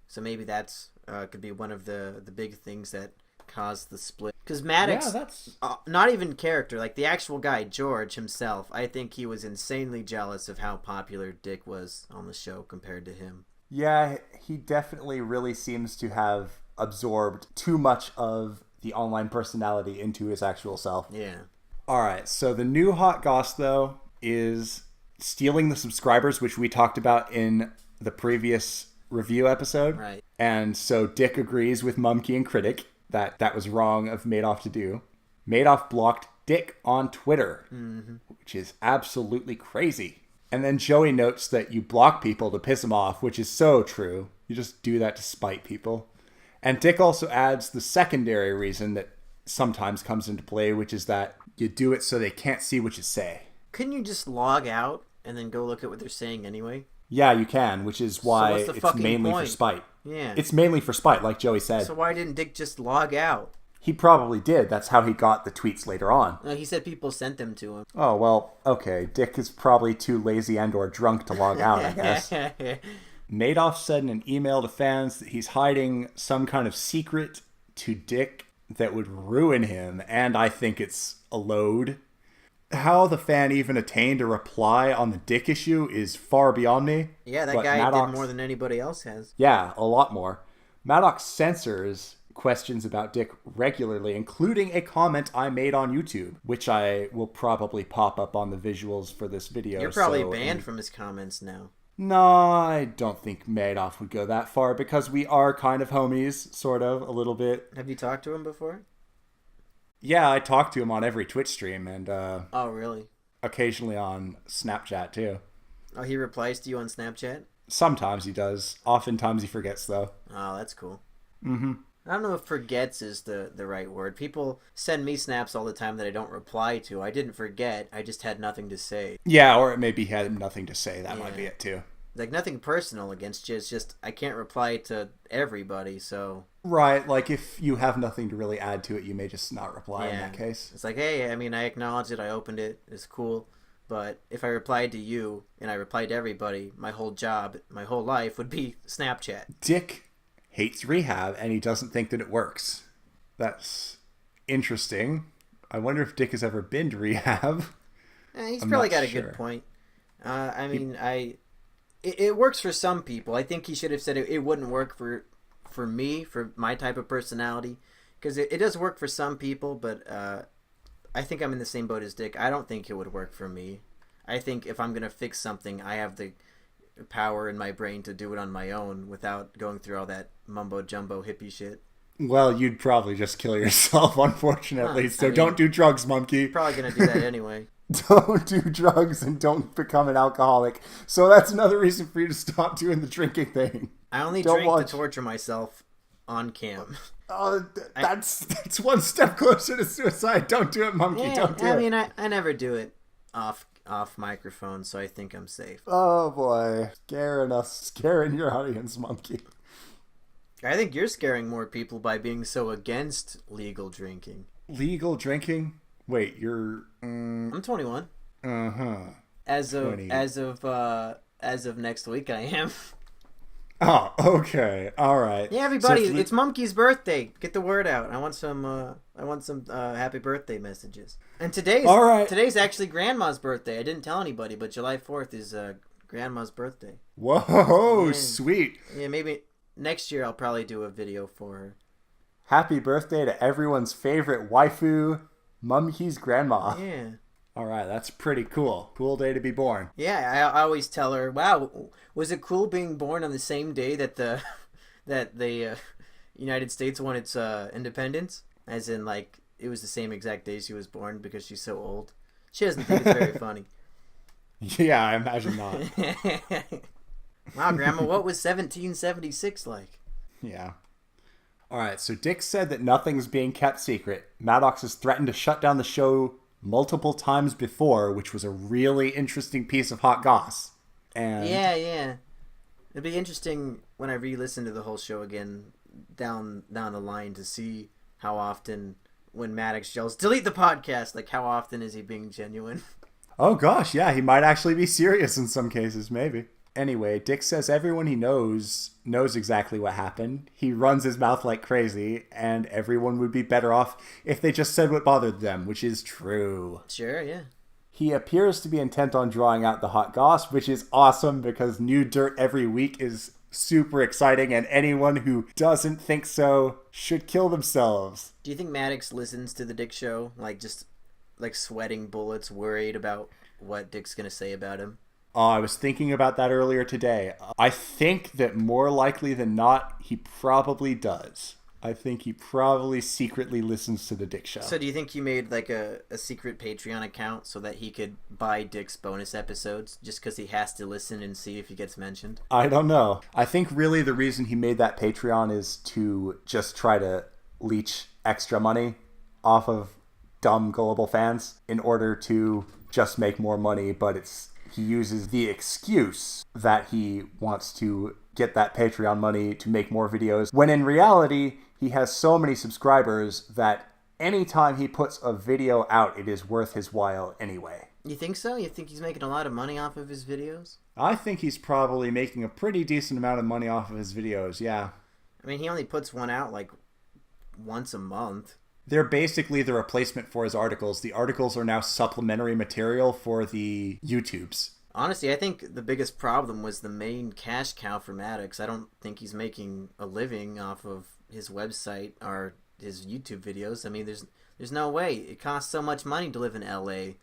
So maybe that's could be one of the big things that caused the split. Because Maddox, not even character, like the actual guy, George himself, I think he was insanely jealous of how popular Dick was on the show compared to him. Yeah, he definitely really seems to have absorbed too much of the online personality into his actual self. Yeah. All right, so the new hot goss, though, is stealing the subscribers, which we talked about in the previous review episode. Right. And so Dick agrees with Mumkey and Critic that that was wrong of Madoff to do. Madoff blocked Dick on Twitter, which is absolutely crazy. And then Joey notes that you block people to piss them off, which is so true. You just do that to spite people. And Dick also adds the secondary reason that sometimes comes into play, which is that you do it so they can't see what you say. Couldn't you just log out and then go look at what they're saying anyway? Yeah, you can, which is why it's mainly for spite. Yeah. It's mainly for spite, like Joey said. So why didn't Dick just log out? He probably did. That's how he got the tweets later on. He said people sent them to him. Oh, well, okay. Dick is probably too lazy and or drunk to log out, I guess. Madoff said in an email to fans that he's hiding some kind of secret to Dick that would ruin him, and I think it's a load. How the fan even attained a reply on the Dick issue is far beyond me. Yeah, that guy did more than anybody else has. Yeah, a lot more. Maddox censors questions about Dick regularly, including a comment I made on YouTube, which I will probably pop up on the visuals for this video. You're probably banned from his comments now. No, I don't think Madoff would go that far because we are kind of homies, sort of, a little bit. Have you talked to him before? Yeah, I talk to him on every Twitch stream and oh, really? Occasionally on Snapchat too. Oh, he replies to you on Snapchat? Sometimes he does. Oftentimes he forgets though. Oh, that's cool. Mm-hmm. I don't know if forgets is the right word. People send me snaps all the time that I don't reply to. I didn't forget. I just had nothing to say. Yeah, or maybe he had nothing to say. That might be it too. Like, nothing personal against you. It's just I can't reply to everybody, so... Right, like if you have nothing to really add to it, you may just not reply in that case. It's like, hey, I mean, I acknowledged it. I opened it. It's cool. But if I replied to you and I replied to everybody, my whole job, my whole life would be Snapchat. Dick hates rehab and he doesn't think that it works. That's interesting. I wonder if Dick has ever been to rehab. He's probably got a good point. I mean, it works for some people. I think he should have said it wouldn't work for me, for my type of personality. Because it does work for some people, but I think I'm in the same boat as Dick. I don't think it would work for me. I think if I'm going to fix something, I have the power in my brain to do it on my own without going through all that mumbo-jumbo hippie shit. Well, you'd probably just kill yourself, unfortunately. Don't do drugs, Monkey. Probably going to do that anyway. Don't do drugs and don't become an alcoholic. So that's another reason for you to stop doing the drinking thing. I only drink to torture myself on cam. That's one step closer to suicide. Don't do it, Monkey. Yeah, Don't do it. I mean, I never do it off microphone, so I think I'm safe. Oh, boy. Scaring your audience, Monkey. I think you're scaring more people by being so against legal drinking. Legal drinking? Wait, you're... I'm 21. Uh-huh. As of next week, I am. Oh, okay. All right. Yeah, everybody, it's Monkey's birthday. Get the word out. I want some happy birthday messages. And today's actually Grandma's birthday. I didn't tell anybody, but July 4th is Grandma's birthday. Whoa, sweet. Yeah, maybe next year I'll probably do a video for her. Happy birthday to everyone's favorite waifu, Monkey's grandma. Yeah. All right, that's pretty cool. Cool day to be born. Yeah, I always tell her, wow, was it cool being born on the same day that the United States won its independence? As in, like, it was the same exact day she was born because she's so old. She doesn't think it's very funny. Yeah, I imagine not. Wow, Grandma, what was 1776 like? Yeah. All right, so Dick said that nothing's being kept secret. Maddox has threatened to shut down the show multiple times before, which was a really interesting piece of hot goss. And yeah. It'd be interesting when I re-listen to the whole show again down the line to see how often when Maddox yells, delete the podcast, like how often is he being genuine? Oh gosh, yeah, he might actually be serious in some cases, maybe. Anyway, Dick says everyone he knows exactly what happened. He runs his mouth like crazy, and everyone would be better off if they just said what bothered them, which is true. Sure, yeah. He appears to be intent on drawing out the hot goss, which is awesome because new dirt every week is super exciting, and anyone who doesn't think so should kill themselves. Do you think Maddox listens to the Dick show, like just like sweating bullets, worried about what Dick's gonna say about him? Oh, I was thinking about that earlier today. I think that more likely than not, he probably does. I think he probably secretly listens to the Dick show. So do you think he made like a secret Patreon account so that he could buy Dick's bonus episodes just because he has to listen and see if he gets mentioned? I don't know. I think really the reason he made that Patreon is to just try to leech extra money off of dumb, gullible fans in order to just make more money, but he uses the excuse that he wants to get that Patreon money to make more videos, when in reality, he has so many subscribers that anytime he puts a video out, it is worth his while anyway. You think so? You think he's making a lot of money off of his videos? I think he's probably making a pretty decent amount of money off of his videos, yeah. I mean, he only puts one out like once a month. They're basically the replacement for his articles. The articles are now supplementary material for the YouTubes. Honestly, I think the biggest problem was the main cash cow for Maddox. I don't think he's making a living off of his website or his YouTube videos. I mean, there's no way. It costs so much money to live in LA,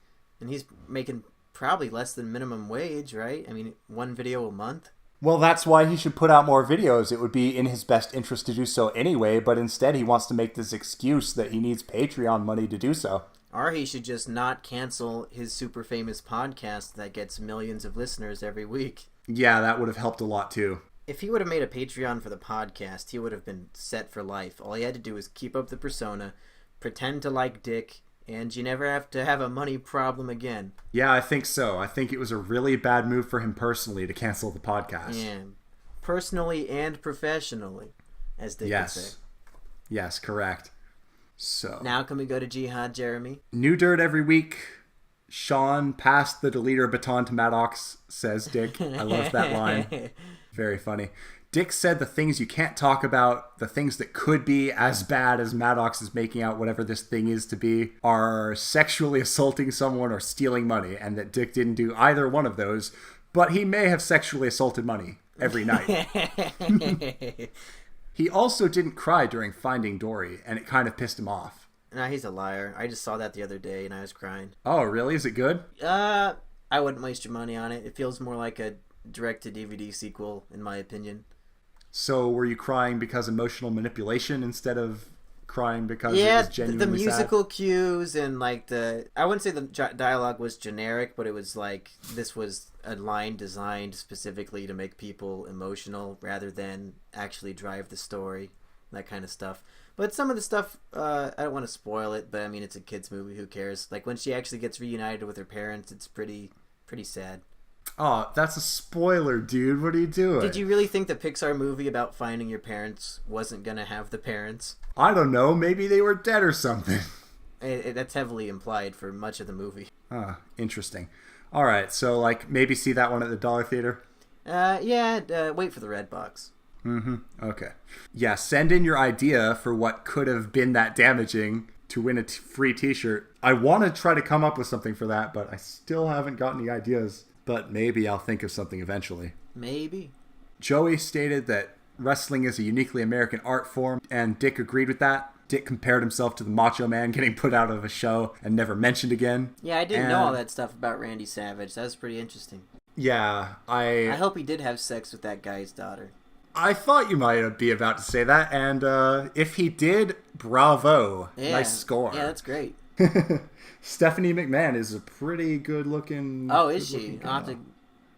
and he's making probably less than minimum wage, right? I mean, one video a month. Well, that's why he should put out more videos. It would be in his best interest to do so anyway, but instead he wants to make this excuse that he needs Patreon money to do so. Or he should just not cancel his super famous podcast that gets millions of listeners every week. Yeah, that would have helped a lot too. If he would have made a Patreon for the podcast, he would have been set for life. All he had to do was keep up the persona, pretend to like Dick, and you never have to have a money problem again. Yeah, I think so. I think it was a really bad move for him personally to cancel the podcast. Yeah. Personally and professionally, as Dick would say. Yes, correct. So now can we go to Jihad, Jeremy? New dirt every week. Sean passed the deleter baton to Maddox, says Dick. I love that line. Very funny. Dick said the things you can't talk about, the things that could be as bad as Maddox is making out whatever this thing is to be, are sexually assaulting someone or stealing money, and that Dick didn't do either one of those, but he may have sexually assaulted money every night. He also didn't cry during Finding Dory, and it kind of pissed him off. Nah, he's a liar. I just saw that the other day, and I was crying. Oh, really? Is it good? I wouldn't waste your money on it. It feels more like a direct-to-DVD sequel, in my opinion. So were you crying because emotional manipulation instead of crying because it was genuinely the musical sad? Cues and like I wouldn't say the dialogue was generic, but it was like this was a line designed specifically to make people emotional rather than actually drive the story, that kind of stuff. But some of the stuff, I don't want to spoil it, but I mean, it's a kid's movie, who cares? Like when she actually gets reunited with her parents, it's pretty sad. Oh, that's a spoiler, dude. What are you doing? Did you really think the Pixar movie about finding your parents wasn't going to have the parents? I don't know. Maybe they were dead or something. That's heavily implied for much of the movie. Interesting. All right, so like maybe see that one at the Dollar Theater? Wait for the red box. Okay. Yeah, send in your idea for what could have been that damaging to win a free t-shirt. I want to try to come up with something for that, but I still haven't got any ideas. But maybe I'll think of something eventually. Maybe. Joey stated that wrestling is a uniquely American art form, and Dick agreed with that. Dick compared himself to the Macho Man getting put out of a show and never mentioned again. Yeah, I didn't know all that stuff about Randy Savage. That was pretty interesting. Yeah, I hope he did have sex with that guy's daughter. I thought you might be about to say that, and if he did, bravo. Yeah. Nice score. Yeah, that's great. Stephanie McMahon is a pretty good-looking... Oh, is she? I'll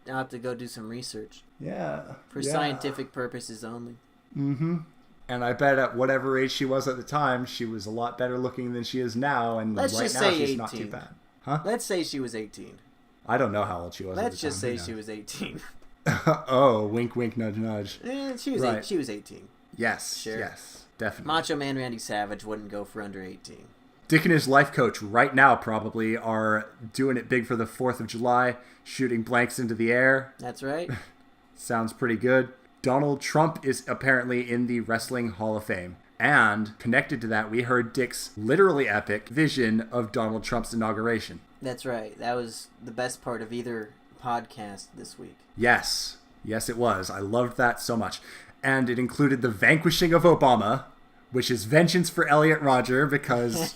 have to go do some research. Yeah. For scientific purposes only. Mm-hmm. And I bet at whatever age she was at the time, she was a lot better looking than she is now, and Let's right just now say she's 18. not too bad. Huh? Let's say she was 18. I don't know how old she was at the time. Let's just say she was 18. Oh, wink, wink, nudge, nudge. She was 18. Yes, sure. Yes, definitely. Macho Man Randy Savage wouldn't go for under 18. Dick and his life coach right now probably are doing it big for the 4th of July, shooting blanks into the air. That's right. Sounds pretty good. Donald Trump is apparently in the Wrestling Hall of Fame. And connected to that, we heard Dick's literally epic vision of Donald Trump's inauguration. That's right. That was the best part of either podcast this week. Yes. Yes, it was. I loved that so much. And it included the vanquishing of Obama, which is vengeance for Elliot Rodger because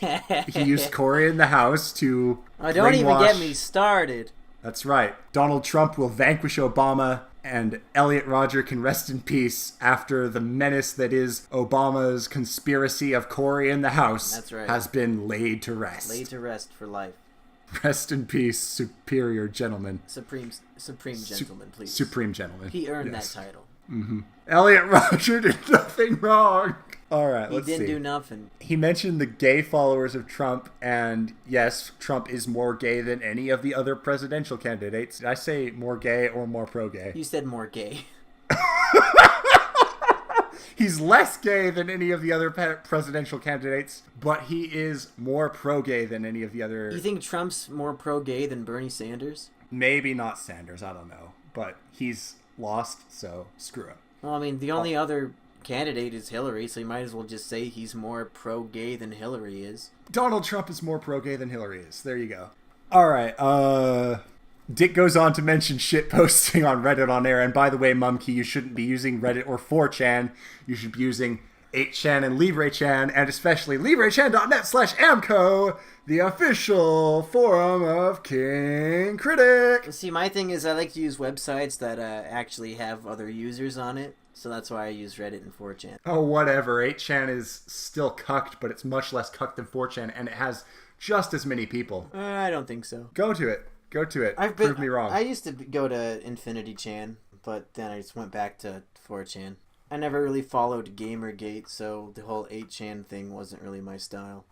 he used Corey in the house to don't even get me started. That's right. Donald Trump will vanquish Obama, and Elliot Rodger can rest in peace after the menace that is Obama's conspiracy of Corey in the house has been laid to rest. Laid to rest for life. Rest in peace, superior gentleman. Supreme gentleman, please. Supreme gentleman. He earned that title. Mm-hmm. Elliot Rodger did nothing wrong. All right, let's see. He didn't do nothing. He mentioned the gay followers of Trump, and yes, Trump is more gay than any of the other presidential candidates. Did I say more gay or more pro-gay? You said more gay. He's less gay than any of the other presidential candidates, but he is more pro-gay than any of the other... You think Trump's more pro-gay than Bernie Sanders? Maybe not Sanders, I don't know. But he's lost, so screw him. Well, I mean, the only other candidate is Hillary, so you might as well just say he's more pro-gay than Hillary is. Donald Trump is more pro-gay than Hillary is. There you go. All right, Dick goes on to mention shit posting on Reddit on air. And by the way, Mumkey, you shouldn't be using Reddit or 4chan. You should be using 8chan and LibreChan, and especially LibreChan.net/Amco, the official forum of King Critic. See, my thing is I like to use websites that actually have other users on it. So that's why I use Reddit and 4chan. Oh, whatever. 8chan is still cucked, but it's much less cucked than 4chan, and it has just as many people. I don't think so. Go to it. Go to it. Prove me wrong. I used to go to Infinity Chan, but then I just went back to 4chan. I never really followed Gamergate, so the whole 8chan thing wasn't really my style.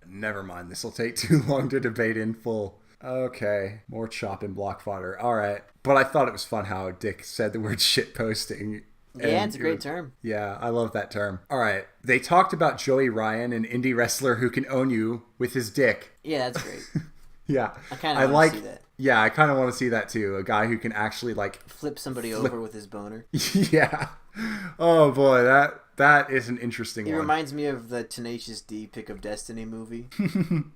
Never mind. This will take too long to debate in full. Okay. More chop and block fodder. All right. But I thought it was fun how Dick said the word shit posting. Yeah, it's a great term. Yeah, I love that term. All right. They talked about Joey Ryan, an indie wrestler who can own you with his dick. Yeah, that's great. Yeah. I kind of want to see that. Yeah, I kind of want to see that too. A guy who can actually flip somebody over with his boner. Yeah. Oh boy, that is an interesting one. It reminds me of the Tenacious D Pick of Destiny movie.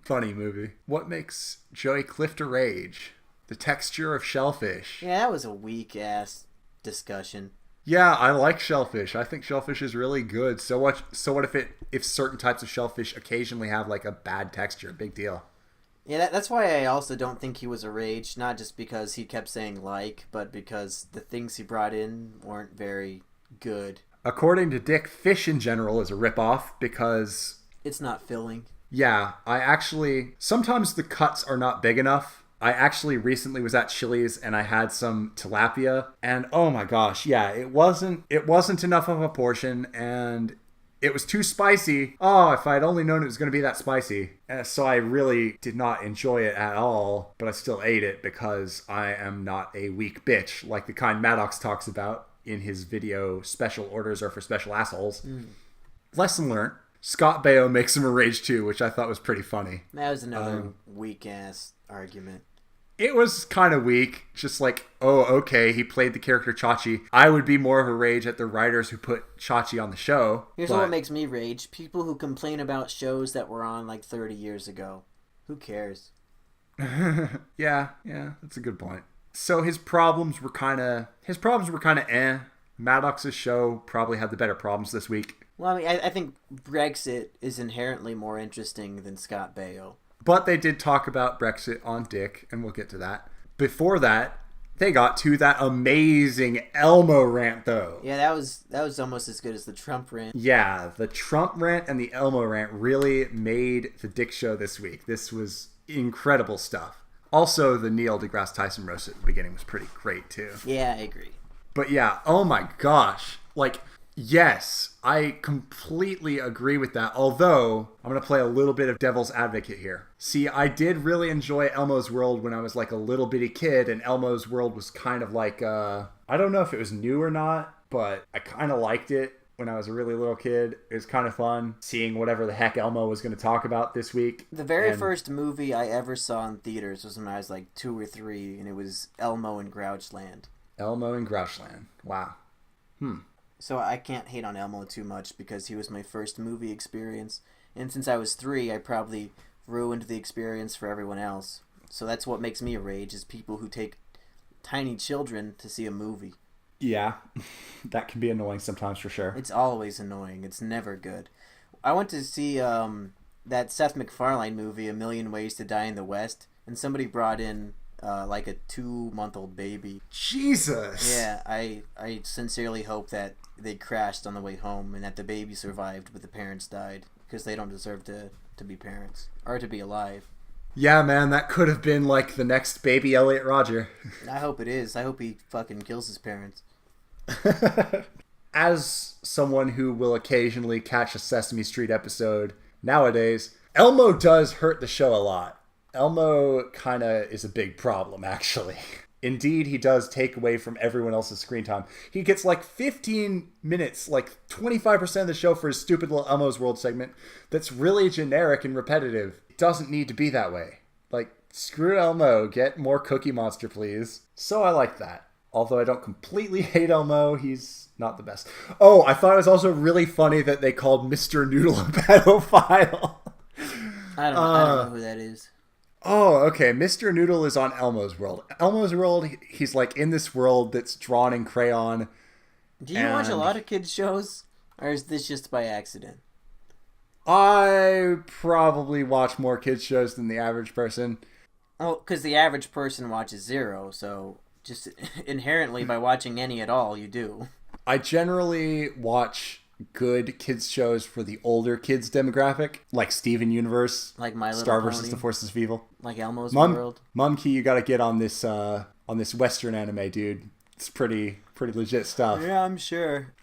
Funny movie. What makes Joey Clifter rage? The texture of shellfish. Yeah, that was a weak ass discussion. Yeah, I like shellfish. I think shellfish is really good. So what if certain types of shellfish occasionally have a bad texture? Big deal. Yeah, that's why I also don't think he was a rage, not just because he kept saying but because the things he brought in weren't very good. According to Dick, fish in general is a ripoff because... It's not filling. Yeah, sometimes the cuts are not big enough. I actually recently was at Sh00s and I had some tilapia, and oh my gosh, yeah, it wasn't enough of a portion, and it was too spicy. Oh, if I'd only known it was going to be that spicy. So I really did not enjoy it at all, but I still ate it because I am not a weak bitch like the kind Maddox talks about in his video, Special Orders Are for Special Assholes. Lesson learned. Scott Baio makes him a rage too, which I thought was pretty funny. That was another weak-ass argument. It was kind of weak. Just oh, okay, he played the character Chachi. I would be more of a rage at the writers who put Chachi on the show. Here's what makes me rage. People who complain about shows that were on 30 years ago. Who cares? Yeah, that's a good point. So his problems were kind of eh. Maddox's show probably had the better problems this week. Well, I mean, I think Brexit is inherently more interesting than Scott Baio. But they did talk about Brexit on Dick, and we'll get to that. Before that, they got to that amazing Elmo rant, though. Yeah, that was almost as good as the Trump rant. Yeah, the Trump rant and the Elmo rant really made the Dick show this week. This was incredible stuff. Also, the Neil deGrasse Tyson roast at the beginning was pretty great, too. Yeah, I agree. But yeah, oh my gosh. Like, yes, I completely agree with that. Although, I'm going to play a little bit of devil's advocate here. See, I did really enjoy Elmo's World when I was like a little bitty kid, and Elmo's World was kind of like, I don't know if it was new or not, but I kind of liked it when I was a really little kid. It was kind of fun seeing whatever the heck Elmo was going to talk about this week. The very first movie I ever saw in theaters was when I was like 2 or 3, and it was Elmo in Grouchland. Elmo in Grouchland. Wow. So I can't hate on Elmo too much because he was my first movie experience. And since I was 3, I probably ruined the experience for everyone else. So that's what makes me rage, is people who take tiny children to see a movie. Yeah, that can be annoying sometimes for sure. It's always annoying. It's never good. I went to see that Seth MacFarlane movie, A Million Ways to Die in the West, and somebody brought in like a 2-month-old baby. Jesus! Yeah, I sincerely hope that they crashed on the way home and that the baby survived but the parents died, because they don't deserve to be parents, or to be alive. Yeah, man, that could have been like the next baby Elliot Rodger. I hope it is. I hope he fucking kills his parents. As someone who will occasionally catch a Sesame Street episode nowadays, Elmo does hurt the show a lot. Elmo kind of is a big problem, actually. Indeed, he does take away from everyone else's screen time. He gets like 15 minutes, like 25% of the show for his stupid little Elmo's World segment that's really generic and repetitive. It doesn't need to be that way. Like, screw Elmo, get more Cookie Monster, please. So I like that. Although I don't completely hate Elmo, he's not the best. Oh, I thought it was also really funny that they called Mr. Noodle a pedophile. I don't know who that is. Oh, okay. Mr. Noodle is on Elmo's World. Elmo's World, he's like in this world that's drawn in crayon. Do you watch a lot of kids' shows? Or is this just by accident? I probably watch more kids' shows than the average person. Oh, because the average person watches 0, so just inherently by watching any at all, you do. I generally watch good kids shows for the older kids demographic, like Steven Universe, like My Little Star Pony, vs. the Forces of Evil, like Elmo's World. Mumkey, you got to get on this Western anime, dude. It's pretty legit stuff. Yeah, I'm sure.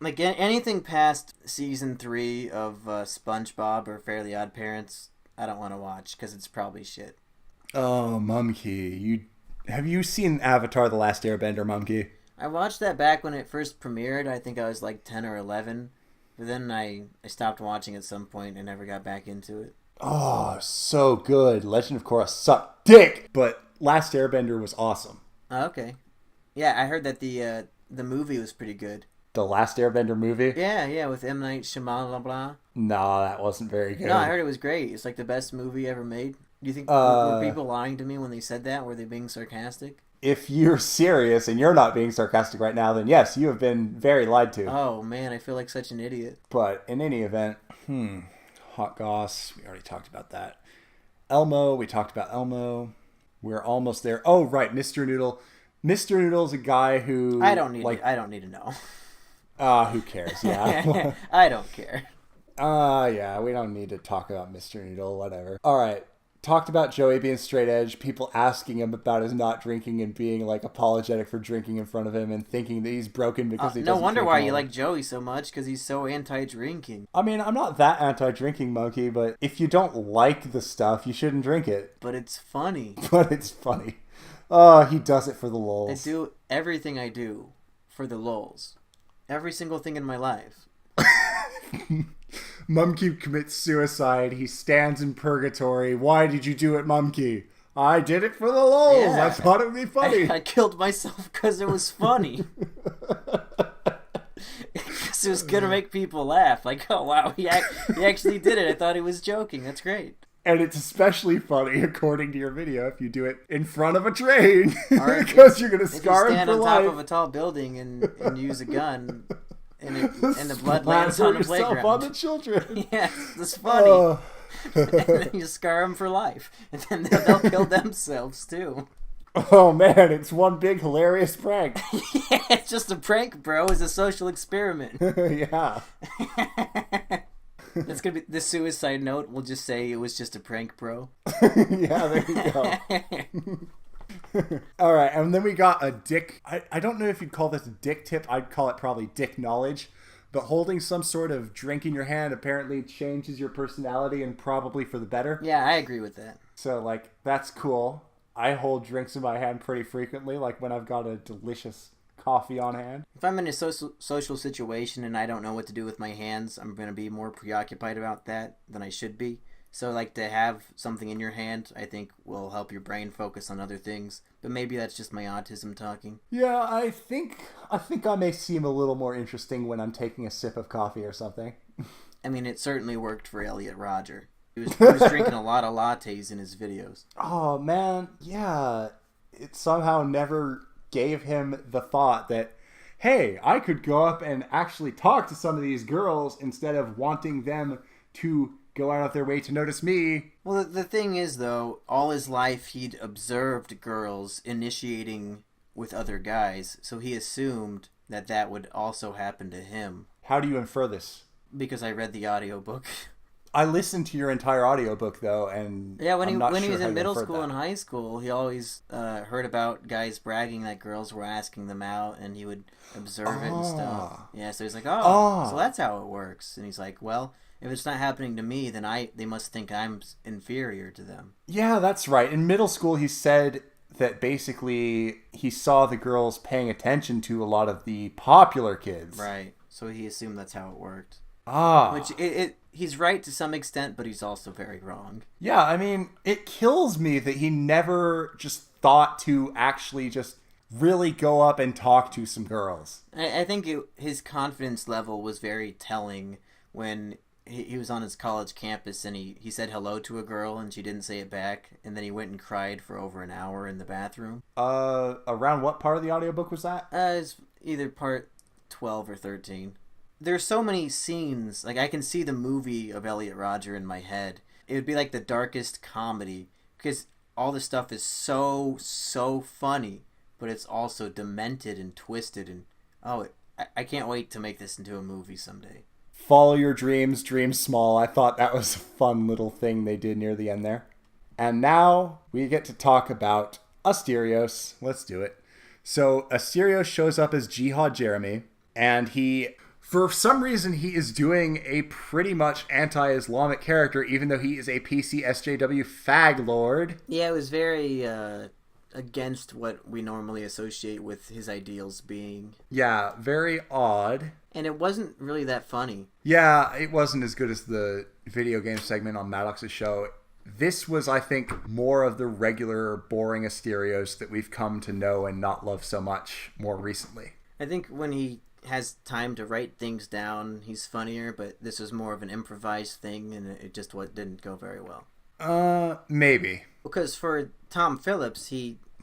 Like anything past season 3 of SpongeBob or Fairly Odd Parents, I don't want to watch because it's probably shit. Oh, Mumkey, have you seen Avatar: The Last Airbender, Mumkey? I watched that back when it first premiered. I think I was like 10 or 11. But then I stopped watching at some point and never got back into it. Oh, so good. Legend of Korra sucked dick, but Last Airbender was awesome. Oh, okay. Yeah, I heard that the movie was pretty good. The Last Airbender movie? Yeah, with M. Night Shyamalan. No, that wasn't very good. No, I heard it was great. It's like the best movie ever made. Do you think were people lying to me when they said that? Were they being sarcastic? If you're serious and you're not being sarcastic right now, then yes, you have been very lied to. Oh, man, I feel like such an idiot. But in any event, Hot Goss, we already talked about that. Elmo, we talked about Elmo. We're almost there. Oh, right, Mr. Noodle. Mr. Noodle's a guy who... I don't need to know. Who cares, yeah. I don't care. Yeah, we don't need to talk about Mr. Noodle, whatever. All right. Talked about Joey being straight edge, people asking him about his not drinking and being like apologetic for drinking in front of him and thinking that he's broken because he doesn't No wonder drink why more. You like Joey so much, because he's so anti-drinking. I mean, I'm not that anti-drinking, Monkey, but if you don't like the stuff, you shouldn't drink it. But it's funny. Oh, he does it for the lulz. I do everything I do for the lulz. Every single thing in my life. Mumkey commits suicide. He stands in purgatory. Why did you do it, Mumkey? I did it for the lulz. Yeah. I thought it would be funny. I killed myself because it was funny. Because it was going to make people laugh. Like, oh, wow, he actually did it. I thought he was joking. That's great. And it's especially funny, according to your video, if you do it in front of a train, because you're going to scar him for life. If you stand on top of a tall building and use a gun, and the blood lands on the playground. On the children. Yeah, it's funny. And then you scar them for life, and then they'll kill themselves too. Oh man, it's one big hilarious prank. Yeah, it's just a prank, bro. It's a social experiment. Yeah. That's gonna be the suicide note. We'll just say it was just a prank, bro. Yeah, there you go. All right, and then we got a dick. I don't know if you'd call this a dick tip. I'd call it probably dick knowledge. But holding some sort of drink in your hand apparently changes your personality and probably for the better. Yeah, I agree with that. So, like, that's cool. I hold drinks in my hand pretty frequently, like when I've got a delicious coffee on hand. If I'm in a social situation and I don't know what to do with my hands, I'm going to be more preoccupied about that than I should be. So, like, to have something in your hand, I think will help your brain focus on other things. But maybe that's just my autism talking. Yeah, I think I may seem a little more interesting when I'm taking a sip of coffee or something. I mean, it certainly worked for Elliot Rodger. He was drinking a lot of lattes in his videos. Oh, man, yeah. It somehow never gave him the thought that, hey, I could go up and actually talk to some of these girls instead of wanting them to go out of their way to notice me. Well, the thing is, though, all his life he'd observed girls initiating with other guys, so he assumed that would also happen to him. How do you infer this? Because I read the audiobook. I listened to your entire audiobook, though, and yeah, when he was in middle school and high school, he always heard about guys bragging that girls were asking them out, and he would observe it and stuff. Yeah, so he's like, so that's how it works. And he's like, well, if it's not happening to me, then they must think I'm inferior to them. Yeah, that's right. In middle school, he said that basically he saw the girls paying attention to a lot of the popular kids. Right. So he assumed that's how it worked. Which he's right to some extent, but he's also very wrong. Yeah, I mean, it kills me that he never just thought to actually just really go up and talk to some girls. I think his confidence level was very telling when he was on his college campus and he said hello to a girl and she didn't say it back, and then he went and cried for over an hour in the bathroom. Around what part of the audiobook was that? It's either part 12 or 13. There's so many scenes, like I can see the movie of Elliot Rodger in my head. It would be like the darkest comedy because all the stuff is so funny, but it's also demented and twisted, and I can't wait to make this into a movie someday. Follow your dreams, dream small. I thought that was a fun little thing they did near the end there. And now we get to talk about Sh00s. Let's do it. So Sh00s shows up as Jihad Jeremy, and for some reason, he is doing a pretty much anti-Islamic character, even though he is a PC SJW fag lord. Yeah, it was very against what we normally associate with his ideals being. Yeah, very odd. And it wasn't really that funny. Yeah, it wasn't as good as the video game segment on Maddox's show. This was, I think, more of the regular boring Sh00s that we've come to know and not love so much more recently. I think when he has time to write things down, he's funnier, but this was more of an improvised thing, and it just didn't go very well. Maybe. Because for Tom Phillips,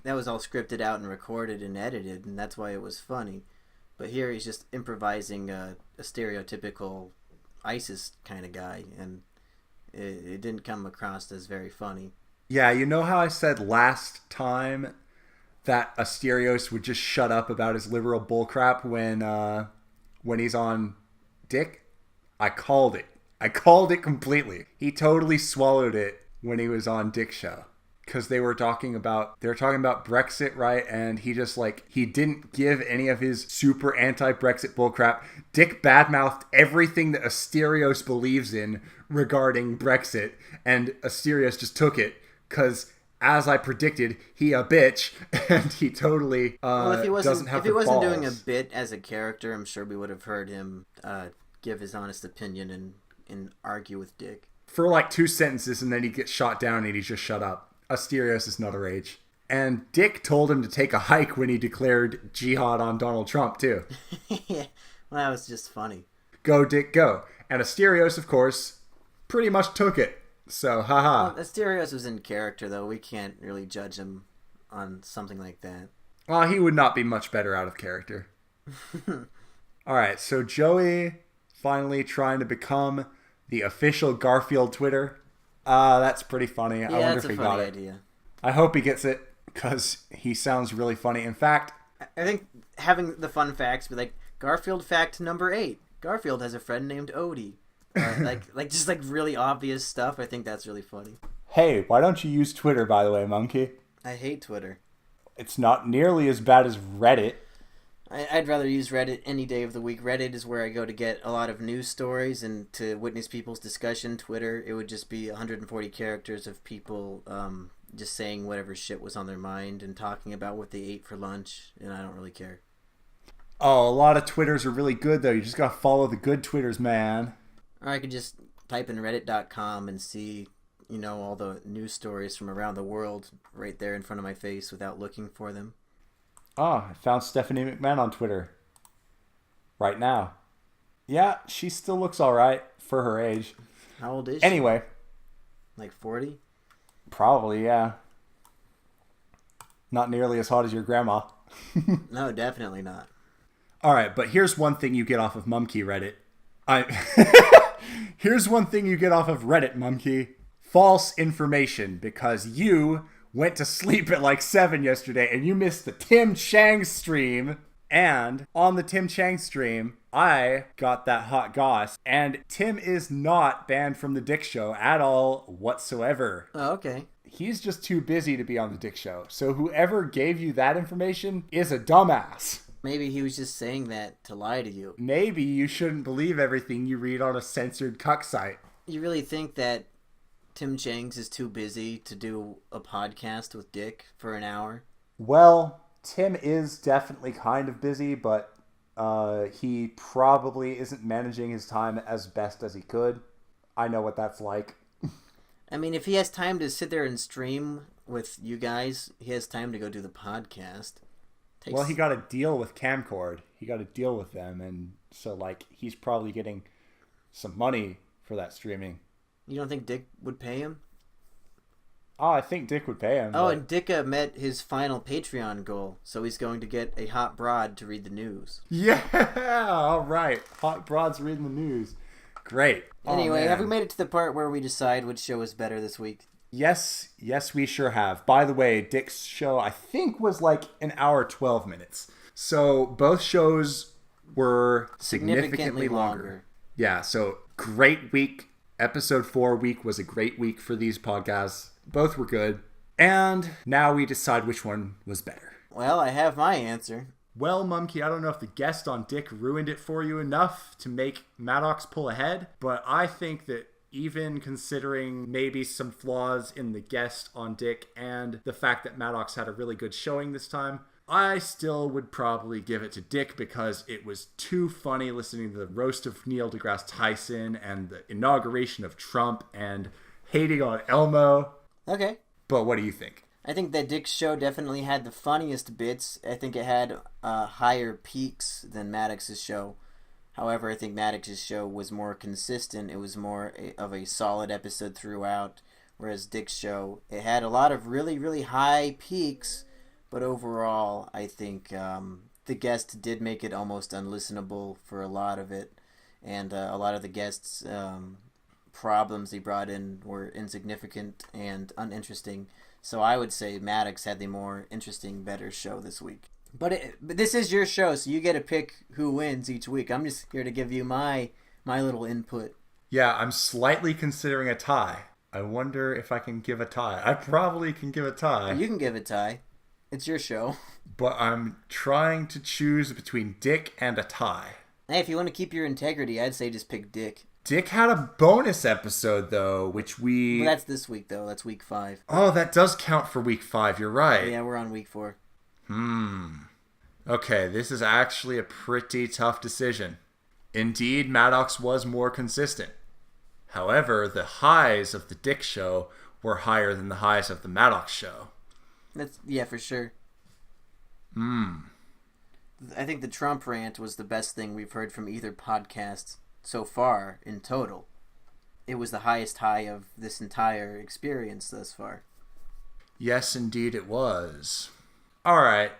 that was all scripted out and recorded and edited, and that's why it was funny. But here he's just improvising a stereotypical ISIS kind of guy, and it didn't come across as very funny. Yeah, you know how I said last time that Sh00s would just shut up about his liberal bullcrap when he's on Dick? I called it. I called it completely. He totally swallowed it when he was on Dick's show. Because they were talking about Brexit, right? And he just he didn't give any of his super anti-Brexit bullcrap. Dick badmouthed everything that Sh00s believes in regarding Brexit. And Sh00s just took it because, as I predicted, he a bitch, and he totally doesn't have the balls. If he wasn't doing a bit as a character, I'm sure we would have heard him give his honest opinion and argue with Dick. For 2 sentences, and then he gets shot down and he's just shut up. Sh00s is not a rage. And Dick told him to take a hike when he declared jihad on Donald Trump, too. Yeah, well, that was just funny. Go, Dick, go. And Sh00s, of course, pretty much took it. So, haha. Well, Asterios was in character, though. We can't really judge him on something like that. Well, he would not be much better out of character. All right, so Joey finally trying to become the official Garfield Twitter. That's pretty funny. I wonder if he got it. Idea. I hope he gets it because he sounds really funny. In fact, I think having the fun facts be like Garfield fact number 8. Garfield has a friend named Odie. Just really obvious stuff. I think that's really funny. Hey, why don't you use Twitter, by the way, Monkey? I hate Twitter. It's not nearly as bad as Reddit. I'd rather use Reddit any day of the week. Reddit is where I go to get a lot of news stories and to witness people's discussion. Twitter, it would just be 140 characters of people just saying whatever shit was on their mind and talking about what they ate for lunch, and I don't really care. Oh, a lot of Twitters are really good, though. You just gotta follow the good Twitters, man. Or I could just type in reddit.com and see, all the news stories from around the world right there in front of my face without looking for them. I found Stephanie McMahon on Twitter. Right now. Yeah, she still looks alright for her age. How old is she? Anyway. Like 40? Probably, yeah. Not nearly as hot as your grandma. No, definitely not. Alright, but here's one thing you get off of Mumkey Reddit. Here's one thing you get off of Reddit, Mumkey. False information, because you went to sleep at like 7 yesterday and you missed the Tim Chang stream. And on the Tim Chang stream, I got that hot goss. And Tim is not banned from the Dick Show at all whatsoever. Oh, okay. He's just too busy to be on the Dick Show. So whoever gave you that information is a dumbass. Maybe he was just saying that to lie to you. Maybe you shouldn't believe everything you read on a censored cuck site. You really think that Tim Chang's is too busy to do a podcast with Dick for an hour? Well, Tim is definitely kind of busy, but he probably isn't managing his time as best as he could. I know what that's like. I mean, if he has time to sit there and stream with you guys, he has time to go do the podcast. Well, he got a deal with Camcord. He got a deal with them, and so, he's probably getting some money for that streaming. You don't think Dick would pay him? Oh, I think Dick would pay him. Oh, and Dick met his final Patreon goal, so he's going to get a hot broad to read the news. Yeah, all right. Hot broads reading the news. Great. Anyway, have we made it to the part where we decide which show is better this week? Yes, we sure have. By the way, Dick's show, I think, was like an hour 12 minutes. So both shows were significantly longer. Yeah, so great week. Episode 4 week was a great week for these podcasts. Both were good. And now we decide which one was better. Well, I have my answer. Well, Mumkey, I don't know if the guest on Dick ruined it for you enough to make Maddox pull ahead, but I think that even considering maybe some flaws in the guest on Dick and the fact that Maddox had a really good showing this time, I still would probably give it to Dick because it was too funny listening to the roast of Neil deGrasse Tyson and the inauguration of Trump and hating on Elmo. Okay. But what do you think? I think that Dick's show definitely had the funniest bits. I think it had higher peaks than Maddox's show. However, I think Maddox's show was more consistent. It was more of a solid episode throughout, whereas Dick's show, it had a lot of really, really high peaks, but overall, I think the guest did make it almost unlistenable for a lot of it, and a lot of the guests' problems he brought in were insignificant and uninteresting. So I would say Maddox had the more interesting, better show this week. But this is your show, so you get to pick who wins each week. I'm just here to give you my little input. Yeah, I'm slightly considering a tie. I wonder if I can give a tie. I probably can give a tie. You can give a tie. It's your show. But I'm trying to choose between Dick and a tie. Hey, if you want to keep your integrity, I'd say just pick Dick. Dick had a bonus episode, though, which we... Well, that's this week, though. That's week 5. Oh, that does count for week 5. You're right. Yeah, we're on week 4. Okay, this is actually a pretty tough decision. Indeed, Maddox was more consistent. However, the highs of the Dick show were higher than the highs of the Maddox show. Yeah, for sure. I think the Trump rant was the best thing we've heard from either podcast so far in total. it was the highest high of this entire experience thus far. Yes, indeed it was. All right.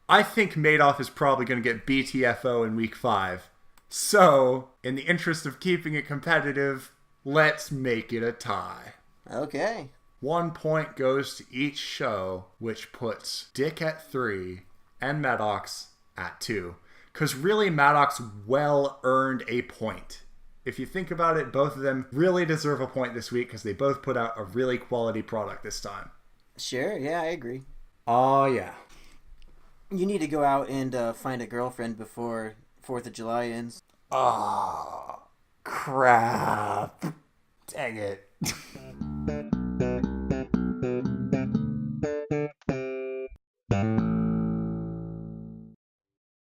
I think Madoff is probably going to get BTFO in week 5. So, in the interest of keeping it competitive, let's make it a tie. Okay. 1 point goes to each show, which puts Dick at 3 and Maddox at 2. Because really, Maddox well earned a point. If you think about it, both of them really deserve a point this week because they both put out a really quality product this time. Sure, yeah, I agree. Oh, yeah. You need to go out and find a girlfriend before 4th of July ends. Oh, crap. Dang it.